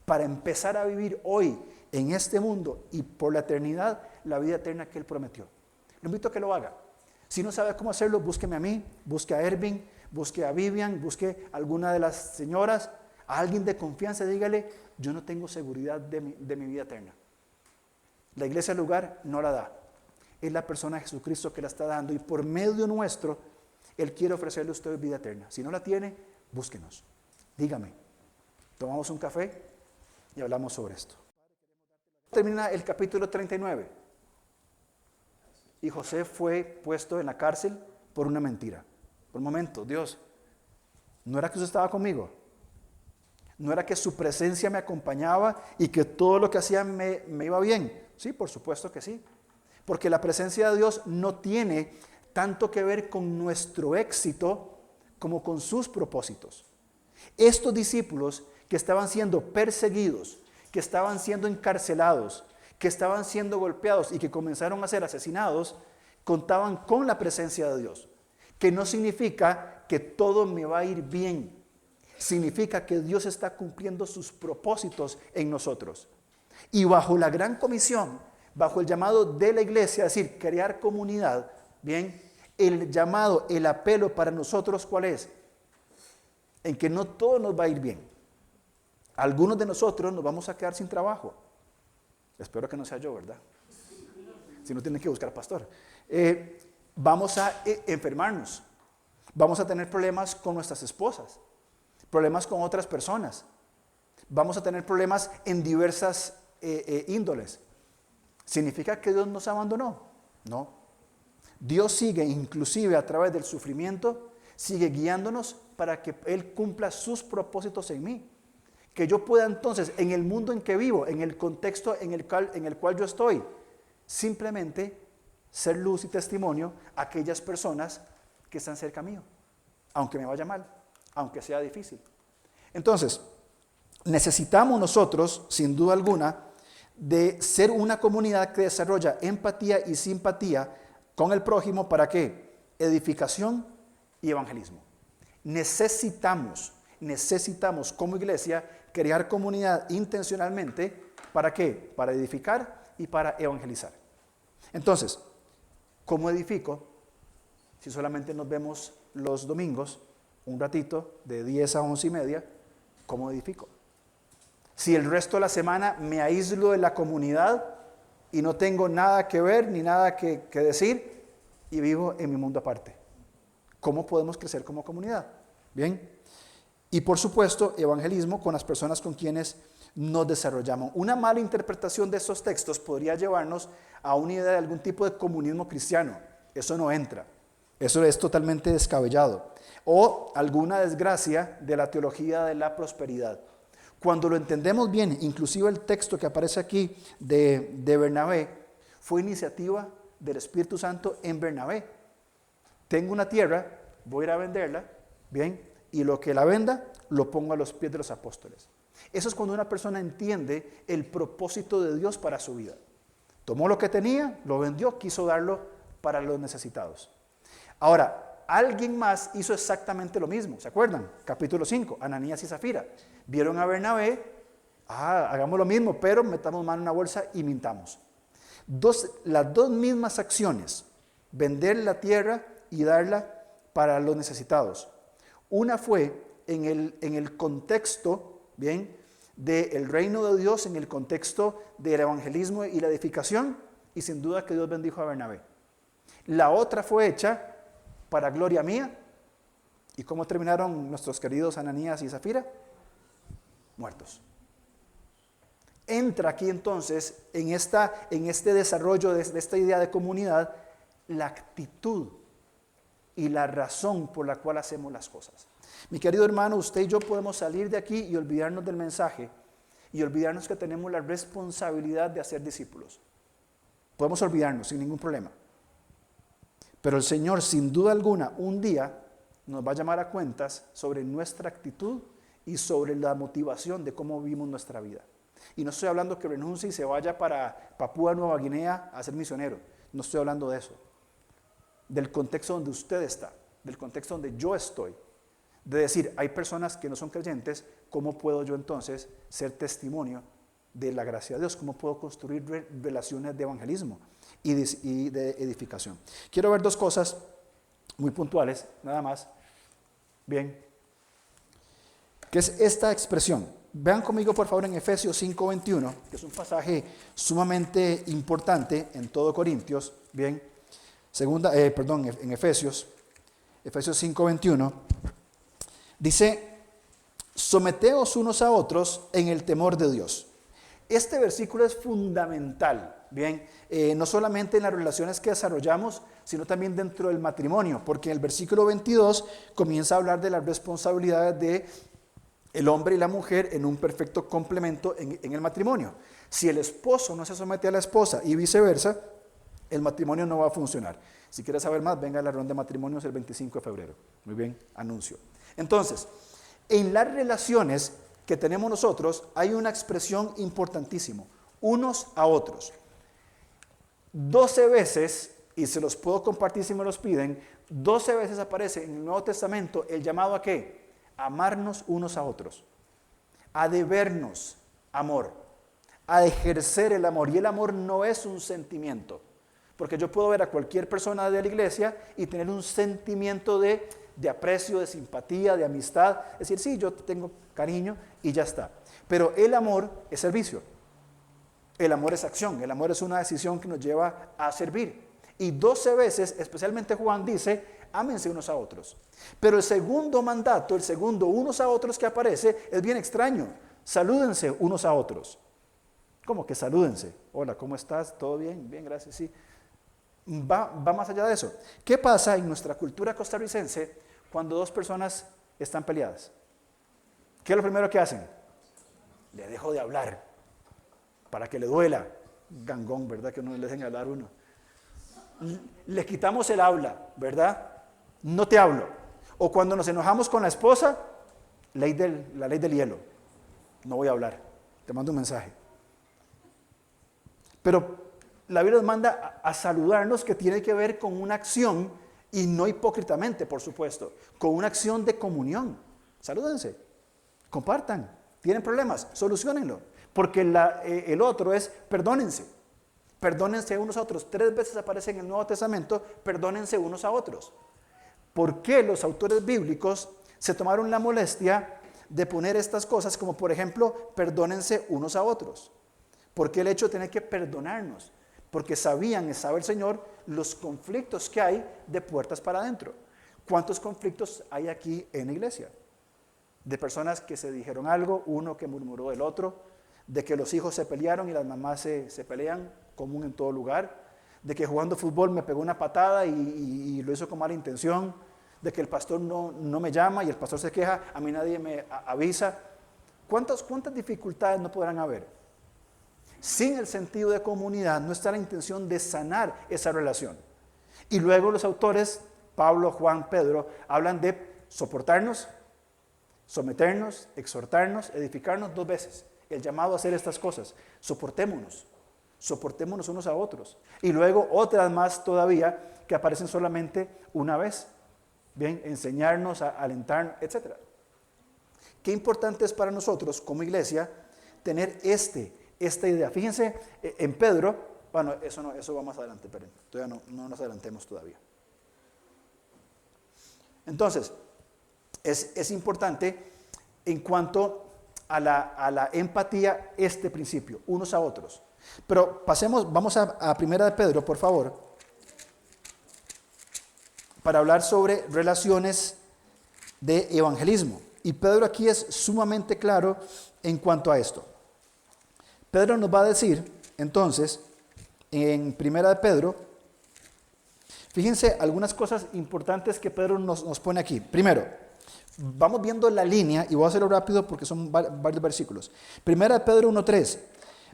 Para empezar a vivir hoy en este mundo y por la eternidad, la vida eterna que Él prometió. Le invito a que lo haga. Si no sabe cómo hacerlo, búsqueme a mí, busque a Ervin, busque a Vivian, busque a alguna de las señoras, a alguien de confianza, dígale, yo no tengo seguridad de mi vida eterna. La iglesia del lugar no la da. Es la persona de Jesucristo que la está dando y por medio nuestro, Él quiere ofrecerle a usted vida eterna. Si no la tiene, búsquenos. Dígame. Tomamos un café y hablamos sobre esto. Termina el capítulo 39. Y José fue puesto en la cárcel por una mentira. Por un momento, Dios, ¿no era que usted estaba conmigo? ¿No era que su presencia me acompañaba y que todo lo que hacía me iba bien? Sí, por supuesto que sí. Porque la presencia de Dios no tiene tanto que ver con nuestro éxito como con sus propósitos. Estos discípulos que estaban siendo perseguidos, que estaban siendo encarcelados, que estaban siendo golpeados y que comenzaron a ser asesinados, contaban con la presencia de Dios. Que no significa que todo me va a ir bien. Significa que Dios está cumpliendo sus propósitos en nosotros. Y bajo la gran comisión, bajo el llamado de la iglesia, es decir, crear comunidad, bien, el llamado, el apelo para nosotros, ¿cuál es? En que no todo nos va a ir bien. Algunos de nosotros nos vamos a quedar sin trabajo. Espero que no sea yo, ¿verdad? Si no, tienen que buscar pastor. Vamos a enfermarnos. Vamos a tener problemas con nuestras esposas. Problemas con otras personas. Vamos a tener problemas en diversas índoles. ¿Significa que Dios nos abandonó? No. Dios sigue, inclusive a través del sufrimiento, sigue guiándonos para que Él cumpla sus propósitos en mí. Que yo pueda entonces, en el mundo en que vivo, en el contexto en el cual yo estoy, simplemente ser luz y testimonio a aquellas personas que están cerca mío, aunque me vaya mal, aunque sea difícil. Entonces, necesitamos nosotros, sin duda alguna, de ser una comunidad que desarrolla empatía y simpatía con el prójimo. ¿Para qué? Edificación y evangelismo. Necesitamos como iglesia crear comunidad intencionalmente. ¿Para qué? Para edificar y para evangelizar. Entonces, ¿cómo edifico? Si solamente nos vemos los domingos, un ratito, de 10 a 11:30, ¿cómo edifico? Si el resto de la semana me aíslo de la comunidad y no tengo nada que ver ni nada que decir y vivo en mi mundo aparte, ¿cómo podemos crecer como comunidad? Bien. Y por supuesto, evangelismo con las personas con quienes nos desarrollamos. Una mala interpretación de estos textos podría llevarnos a una idea de algún tipo de comunismo cristiano. Eso no entra. Eso es totalmente descabellado. O alguna desgracia de la teología de la prosperidad. Cuando lo entendemos bien, inclusive el texto que aparece aquí de Bernabé, fue iniciativa del Espíritu Santo en Bernabé. Tengo una tierra, voy a ir a venderla, bien, y lo que la venda, lo pongo a los pies de los apóstoles. Eso es cuando una persona entiende el propósito de Dios para su vida. Tomó lo que tenía, lo vendió, quiso darlo para los necesitados. Ahora, alguien más hizo exactamente lo mismo, ¿se acuerdan? Capítulo 5, Ananías y Zafira. Vieron a Bernabé, hagamos lo mismo, pero metamos mano en una bolsa y mintamos. Las dos mismas acciones, vender la tierra y darla para los necesitados. Una fue en el contexto, bien, del reino de Dios, en el contexto del evangelismo y la edificación, y sin duda que Dios bendijo a Bernabé. La otra fue hecha para gloria mía. ¿Y cómo terminaron nuestros queridos Ananías y Zafira? Muertos. Entra aquí entonces en este desarrollo de esta idea de comunidad la actitud y la razón por la cual hacemos las cosas. Mi querido hermano, usted y yo podemos salir de aquí y olvidarnos del mensaje y olvidarnos que tenemos la responsabilidad de hacer discípulos. Podemos olvidarnos sin ningún problema. Pero el Señor, sin duda alguna, un día nos va a llamar a cuentas sobre nuestra actitud y sobre la motivación de cómo vivimos nuestra vida. Y no estoy hablando que renuncie y se vaya para Papúa Nueva Guinea a ser misionero. No estoy hablando de eso. Del contexto donde usted está, del contexto donde yo estoy. De decir, hay personas que no son creyentes, ¿cómo puedo yo entonces ser testimonio de la gracia de Dios? ¿Cómo puedo construir relaciones de evangelismo y de edificación? Quiero ver dos cosas muy puntuales, nada más. Bien. ¿Qué es esta expresión? Vean conmigo por favor en Efesios 5:21, que es un pasaje sumamente importante en todo Corintios. Bien. En Efesios 5:21. Dice, someteos unos a otros en el temor de Dios. Este versículo es fundamental, bien, no solamente en las relaciones que desarrollamos, sino también dentro del matrimonio, porque en el versículo 22 comienza a hablar de las responsabilidades de el hombre y la mujer en un perfecto complemento en el matrimonio. Si el esposo no se somete a la esposa y viceversa, el matrimonio no va a funcionar. Si quieres saber más, venga a la ronda de matrimonios el 25 de febrero. Muy bien, anuncio. Entonces, en las relaciones que tenemos nosotros hay una expresión importantísima, unos a otros. 12 veces, y se los puedo compartir si me los piden, 12 veces aparece en el Nuevo Testamento el llamado a ¿qué? Amarnos unos a otros, a debernos amor, a ejercer el amor. Y el amor no es un sentimiento, porque yo puedo ver a cualquier persona de la iglesia y tener un sentimiento de aprecio, de simpatía, de amistad, es decir, sí, yo tengo cariño y ya está. Pero el amor es servicio, el amor es acción, el amor es una decisión que nos lleva a servir. Y 12 veces, especialmente Juan dice, ámense unos a otros. Pero el segundo mandato, el segundo unos a otros que aparece, es bien extraño. Salúdense unos a otros. ¿Cómo que salúdense? Hola, ¿cómo estás? ¿Todo bien? Bien, gracias, sí. Va más allá de eso. ¿Qué pasa en nuestra cultura costarricense cuando dos personas están peleadas? ¿Qué es lo primero que hacen? le dejo de hablar para que le duela. Gangón, ¿verdad? Que no le dejen hablar a uno. Le quitamos el habla, ¿verdad? No te hablo. O cuando nos enojamos con la esposa, la ley del hielo. No voy a hablar, te mando un mensaje. Pero la Biblia nos manda a saludarnos, que tiene que ver con una acción, y no hipócritamente, por supuesto, con una acción de comunión. Salúdense, compartan, tienen problemas, solucionenlo. Porque el otro es perdónense. Perdónense unos a otros. 3 veces aparece en el Nuevo Testamento, perdónense unos a otros. ¿Por qué los autores bíblicos se tomaron la molestia de poner estas cosas como, por ejemplo, perdónense unos a otros? ¿Por qué el hecho de tener que perdonarnos? Porque sabe el Señor, los conflictos que hay de puertas para adentro. ¿Cuántos conflictos hay aquí en la iglesia? De personas que se dijeron algo, uno que murmuró del otro, de que los hijos se pelearon y las mamás se pelean, común en todo lugar, de que jugando fútbol me pegó una patada y lo hizo con mala intención, de que el pastor no me llama y el pastor se queja, a mí nadie me avisa. ¿Cuántas dificultades no podrán haber? Sin el sentido de comunidad no está la intención de sanar esa relación. Y luego los autores, Pablo, Juan, Pedro, hablan de soportarnos, someternos, exhortarnos, edificarnos 2 veces. El llamado a hacer estas cosas. Soportémonos unos a otros. Y luego otras más todavía que aparecen solamente una vez. Bien, enseñarnos, alentarnos, etc. Qué importante es para nosotros como iglesia tener esta idea. Fíjense en Pedro, bueno, eso va más adelante, pero todavía no nos adelantemos todavía. Entonces, es importante en cuanto a la empatía este principio, unos a otros. Pero vamos a Primera de Pedro, por favor, para hablar sobre relaciones de evangelismo. Y Pedro aquí es sumamente claro en cuanto a esto. Pedro nos va a decir, entonces, en Primera de Pedro, fíjense algunas cosas importantes que Pedro nos pone aquí. Primero, vamos viendo la línea, y voy a hacerlo rápido porque son varios versículos. Primera de Pedro 1:3.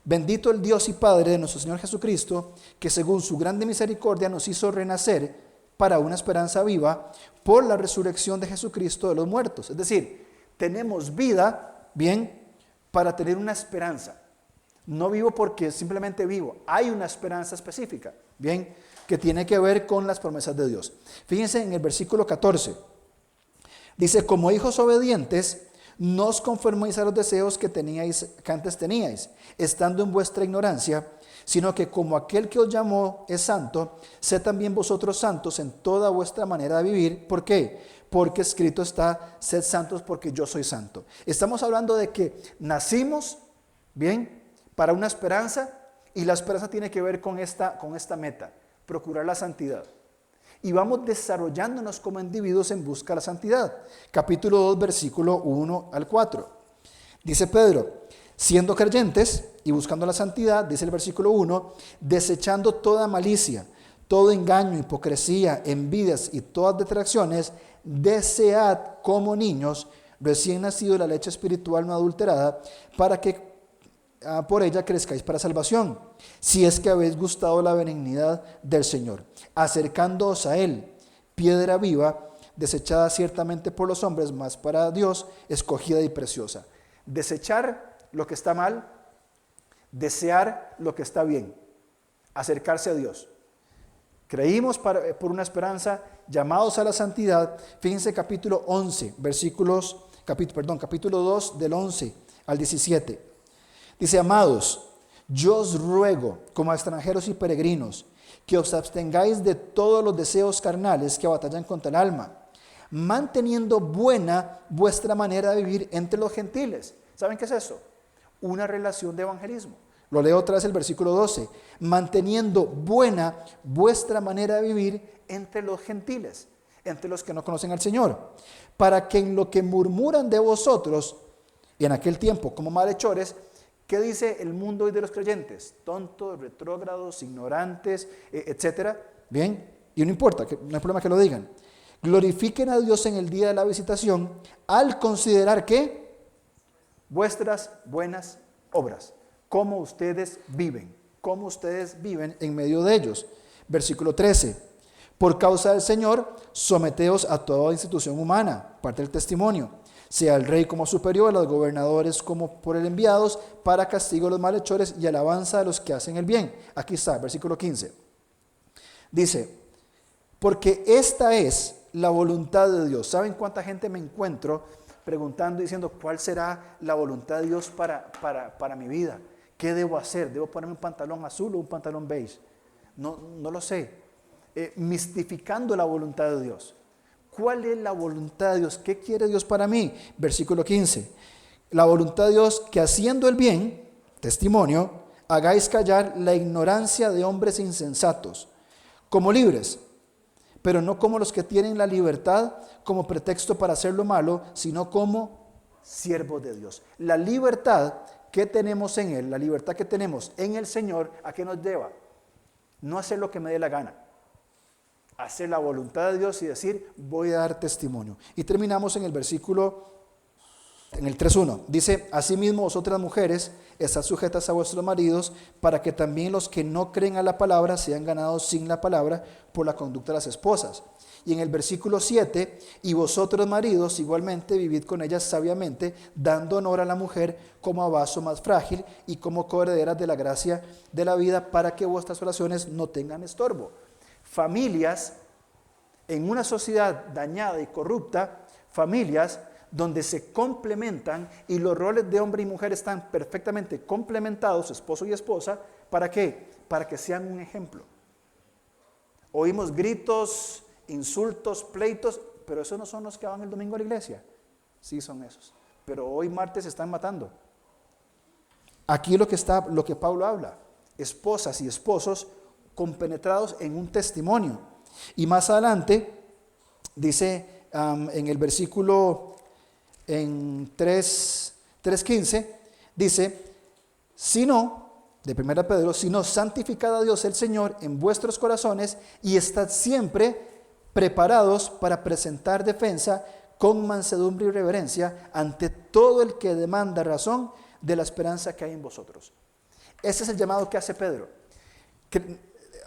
Bendito el Dios y Padre de nuestro Señor Jesucristo, que según su grande misericordia nos hizo renacer para una esperanza viva por la resurrección de Jesucristo de los muertos. Es decir, tenemos vida, bien, para tener una esperanza. No vivo porque simplemente vivo. Hay una esperanza específica, bien, que tiene que ver con las promesas de Dios. Fíjense en el versículo 14. Dice, como hijos obedientes, no os conforméis a los deseos que antes teníais, estando en vuestra ignorancia, sino que como aquel que os llamó es santo, sed también vosotros santos en toda vuestra manera de vivir. ¿Por qué? Porque escrito está, sed santos porque yo soy santo. Estamos hablando de que nacimos, bien, para una esperanza, y la esperanza tiene que ver con esta meta, procurar la santidad. Y vamos desarrollándonos como individuos en busca de la santidad. Capítulo 2, versículo 1 al 4. Dice Pedro, siendo creyentes y buscando la santidad, dice el versículo 1, desechando toda malicia, todo engaño, hipocresía, envidias y todas detracciones, desead como niños recién nacidos la leche espiritual no adulterada, para que por ella crezcáis para salvación, si es que habéis gustado la benignidad del Señor, acercándoos a Él, piedra viva, desechada ciertamente por los hombres, mas para Dios escogida y preciosa. Desechar lo que está mal, desear lo que está bien, acercarse a Dios. Creímos por una esperanza, llamados a la santidad. Fíjense capítulo 11, capítulo 2 del 11 al 17. Dice, amados, yo os ruego, como a extranjeros y peregrinos, que os abstengáis de todos los deseos carnales que batallan contra el alma, manteniendo buena vuestra manera de vivir entre los gentiles. ¿Saben qué es eso? Una relación de evangelismo. Lo leo otra vez el versículo 12. Manteniendo buena vuestra manera de vivir entre los gentiles, entre los que no conocen al Señor, para que en lo que murmuran de vosotros, y en aquel tiempo como malhechores, ¿qué dice el mundo hoy de los creyentes? Tontos, retrógrados, ignorantes, etcétera. Bien, y no importa, no hay problema que lo digan. Glorifiquen a Dios en el día de la visitación al considerar que vuestras buenas obras, cómo ustedes viven en medio de ellos. Versículo 13, por causa del Señor, someteos a toda institución humana, parte del testimonio, sea el rey como superior, a los gobernadores como por él enviados, para castigo a los malhechores y alabanza a los que hacen el bien. Aquí está, versículo 15. Dice, porque esta es la voluntad de Dios. ¿Saben cuánta gente me encuentro preguntando, diciendo, ¿cuál será la voluntad de Dios para mi vida? ¿Qué debo hacer? ¿Debo ponerme un pantalón azul o un pantalón beige? No lo sé. Mistificando la voluntad de Dios. ¿Cuál es la voluntad de Dios? ¿Qué quiere Dios para mí? Versículo 15. La voluntad de Dios, que haciendo el bien, testimonio, hagáis callar la ignorancia de hombres insensatos, como libres, pero no como los que tienen la libertad como pretexto para hacer lo malo, sino como siervos de Dios. La libertad que tenemos en Él, la libertad que tenemos en el Señor, ¿a qué nos lleva? No hacer lo que me dé la gana. Hacer la voluntad de Dios y decir, voy a dar testimonio. Y terminamos en el versículo, en el 3.1. Dice, asimismo vosotras mujeres, estad sujetas a vuestros maridos, para que también los que no creen a la palabra sean ganados sin la palabra por la conducta de las esposas. Y en el versículo 7, y vosotros maridos igualmente vivid con ellas sabiamente, dando honor a la mujer como a vaso más frágil y como coherederas de la gracia de la vida, para que vuestras oraciones no tengan estorbo. Familias en una sociedad dañada y corrupta, familias donde se complementan y los roles de hombre y mujer están perfectamente complementados, esposo y esposa, ¿para qué? Para que sean un ejemplo. Oímos gritos, insultos, pleitos, pero esos no son los que van el domingo a la iglesia. Sí son esos, pero hoy martes se están matando. Aquí lo que Pablo habla, esposas y esposos compenetrados en un testimonio. Y más adelante dice en el versículo en 3.15, dice, sino, de 1 Pedro, sino santificad a Dios el Señor en vuestros corazones y estad siempre preparados para presentar defensa con mansedumbre y reverencia ante todo el que demanda razón de la esperanza que hay en vosotros. Ese es el llamado que hace Pedro.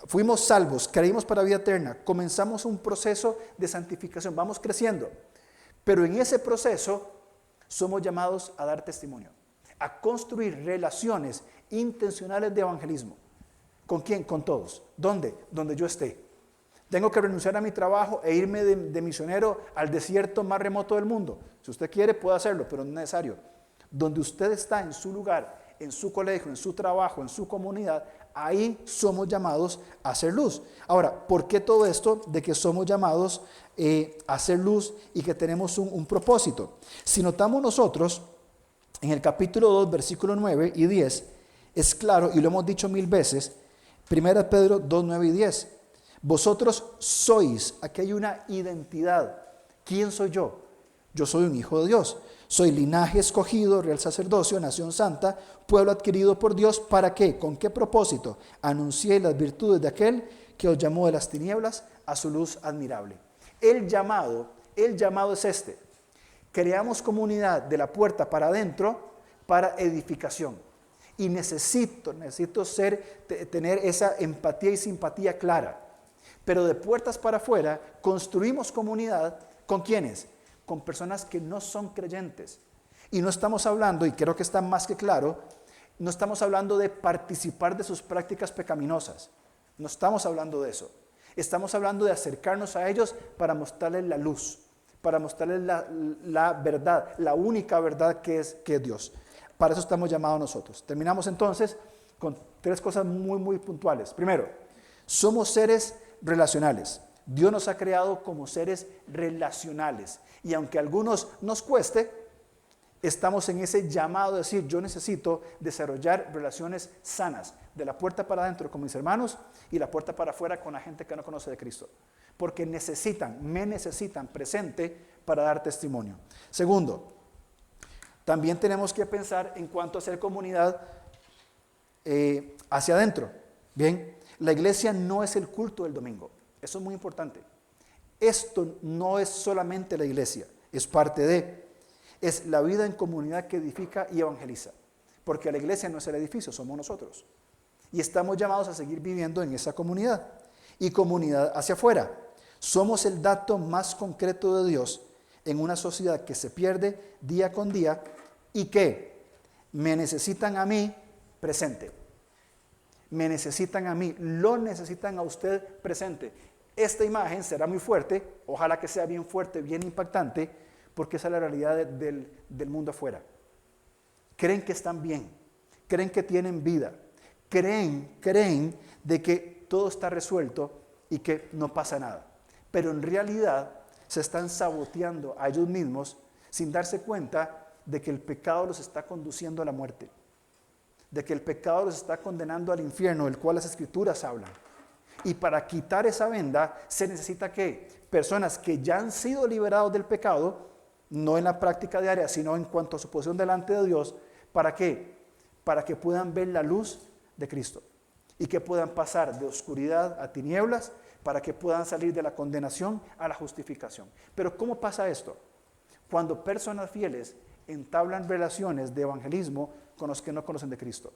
Fuimos salvos, creímos para vida eterna, comenzamos un proceso de santificación, vamos creciendo, pero en ese proceso somos llamados a dar testimonio, a construir relaciones intencionales de evangelismo. ¿Con quién? Con todos. ¿Dónde? Donde yo esté. Tengo que renunciar a mi trabajo e irme de misionero al desierto más remoto del mundo. Si usted quiere puede hacerlo, pero no es necesario. Donde usted está, en su lugar, en su colegio, en su trabajo, en su comunidad, ahí somos llamados a hacer luz. Ahora, ¿por qué todo esto de que somos llamados a hacer luz y que tenemos un propósito? Si notamos nosotros, en el capítulo 2, versículos 9 y 10, es claro, y lo hemos dicho 1000 veces, 1 Pedro 2, 9 y 10. Vosotros sois, aquí hay una identidad. ¿Quién soy yo? Yo soy un hijo de Dios. Soy linaje escogido, real sacerdocio, nación santa, pueblo adquirido por Dios. ¿Para qué? ¿Con qué propósito? Anuncié las virtudes de aquel que os llamó de las tinieblas a su luz admirable. El llamado es este. Creamos comunidad de la puerta para adentro para edificación. Y necesito tener esa empatía y simpatía clara. Pero de puertas para afuera construimos comunidad. ¿Con quiénes? Con personas que no son creyentes. Y no estamos hablando, y creo que está más que claro, no estamos hablando de participar de sus prácticas pecaminosas. No estamos hablando de eso. Estamos hablando de acercarnos a ellos para mostrarles la luz, para mostrarles la verdad, la única verdad que es Dios. Para eso estamos llamados nosotros. Terminamos entonces con 3 cosas muy, muy puntuales. Primero, somos seres relacionales. Dios nos ha creado como seres relacionales. Y aunque a algunos nos cueste, estamos en ese llamado de decir, yo necesito desarrollar relaciones sanas, de la puerta para adentro con mis hermanos y la puerta para afuera con la gente que no conoce de Cristo. Porque me necesitan presente para dar testimonio. Segundo, también tenemos que pensar en cuanto a hacer comunidad hacia adentro. Bien, la iglesia no es el culto del domingo. Eso es muy importante. Esto no es solamente la iglesia, es parte de. es la vida en comunidad que edifica y evangeliza. Porque la iglesia no es el edificio, somos nosotros. Y estamos llamados a seguir viviendo en esa comunidad. Y comunidad hacia afuera. Somos el dato más concreto de Dios en una sociedad que se pierde día con día y que me necesitan a mí presente. Me necesitan a mí, lo necesitan a usted presente. Esta imagen será muy fuerte, ojalá que sea bien fuerte, bien impactante, porque esa es la realidad del mundo afuera. Creen que están bien, creen que tienen vida, creen de que todo está resuelto y que no pasa nada. Pero en realidad se están saboteando a ellos mismos sin darse cuenta de que el pecado los está conduciendo a la muerte, de que el pecado los está condenando al infierno, del cual las Escrituras hablan. Y para quitar esa venda se necesita que personas que ya han sido liberados del pecado, no en la práctica diaria, sino en cuanto a su posición delante de Dios, ¿para qué? Para que puedan ver la luz de Cristo y que puedan pasar de oscuridad a tinieblas, para que puedan salir de la condenación a la justificación. Pero ¿cómo pasa esto? Cuando personas fieles entablan relaciones de evangelismo con los que no conocen de Cristo.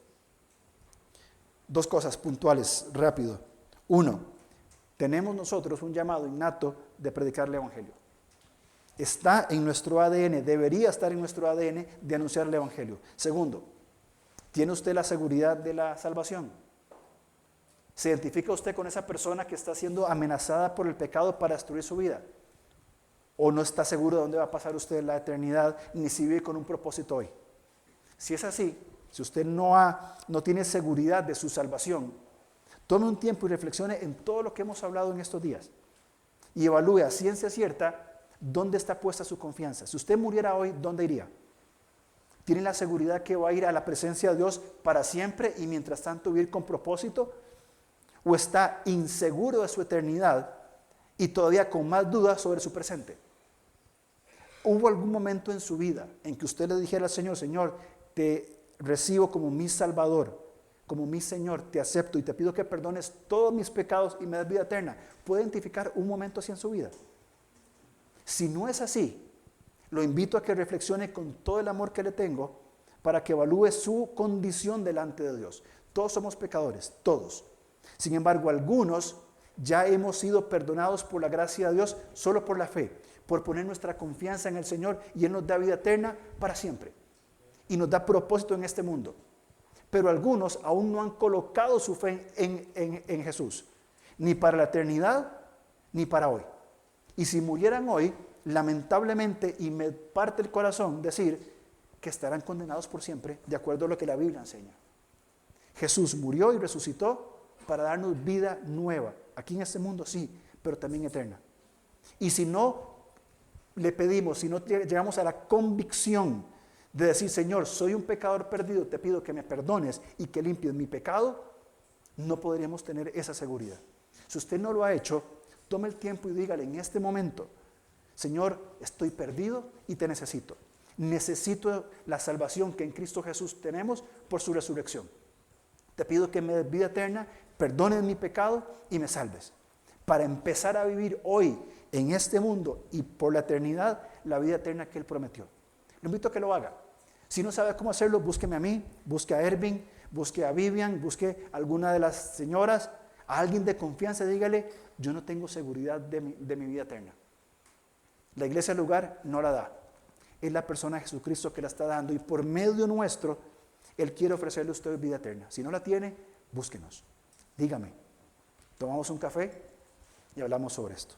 Dos cosas puntuales, rápido. Uno, tenemos nosotros un llamado innato de predicar el evangelio. Está en nuestro ADN, debería estar en nuestro ADN de anunciar el evangelio. Segundo, ¿tiene usted la seguridad de la salvación? ¿Se identifica usted con esa persona que está siendo amenazada por el pecado para destruir su vida? ¿O no está seguro de dónde va a pasar usted la eternidad, ni si vive con un propósito hoy? Si es así, si usted no tiene seguridad de su salvación, tome un tiempo y reflexione en todo lo que hemos hablado en estos días y evalúe a ciencia cierta dónde está puesta su confianza. Si usted muriera hoy, ¿dónde iría? ¿Tiene la seguridad que va a ir a la presencia de Dios para siempre y mientras tanto vivir con propósito? ¿O está inseguro de su eternidad y todavía con más dudas sobre su presente? ¿Hubo algún momento en su vida en que usted le dijera al Señor, Señor, te recibo como mi Salvador, como mi Señor, te acepto y te pido que perdones todos mis pecados y me des vida eterna? ¿Puede identificar un momento así en su vida? Si no es así, lo invito a que reflexione con todo el amor que le tengo para que evalúe su condición delante de Dios. Todos somos pecadores, todos. Sin embargo, algunos ya hemos sido perdonados por la gracia de Dios solo por la fe, por poner nuestra confianza en el Señor, y Él nos da vida eterna para siempre y nos da propósito en este mundo. Pero algunos aún no han colocado su fe en Jesús, ni para la eternidad ni para hoy. Y si murieran hoy, lamentablemente, y me parte el corazón decir que estarán condenados por siempre, de acuerdo a lo que la Biblia enseña. Jesús murió y resucitó para darnos vida nueva, aquí en este mundo sí, pero también eterna. Y si no le pedimos, si no llegamos a la convicción de decir, Señor, soy un pecador perdido, te pido que me perdones y que limpies mi pecado, no podríamos tener esa seguridad. Si usted no lo ha hecho, tome el tiempo y dígale en este momento, Señor, estoy perdido y te necesito. Necesito la salvación que en Cristo Jesús tenemos por su resurrección. Te pido que me des vida eterna, perdones mi pecado y me salves. Para empezar a vivir hoy en este mundo y por la eternidad, la vida eterna que Él prometió. Lo invito a que lo haga. Si no sabe cómo hacerlo, búsqueme a mí, busque a Ervin, busque a Vivian, busque a alguna de las señoras, a alguien de confianza, dígale, yo no tengo seguridad de mi vida eterna. La iglesia del lugar no la da. Es la persona de Jesucristo que la está dando y por medio nuestro, Él quiere ofrecerle a usted vida eterna. Si no la tiene, búsquenos. Dígame. Tomamos un café y hablamos sobre esto.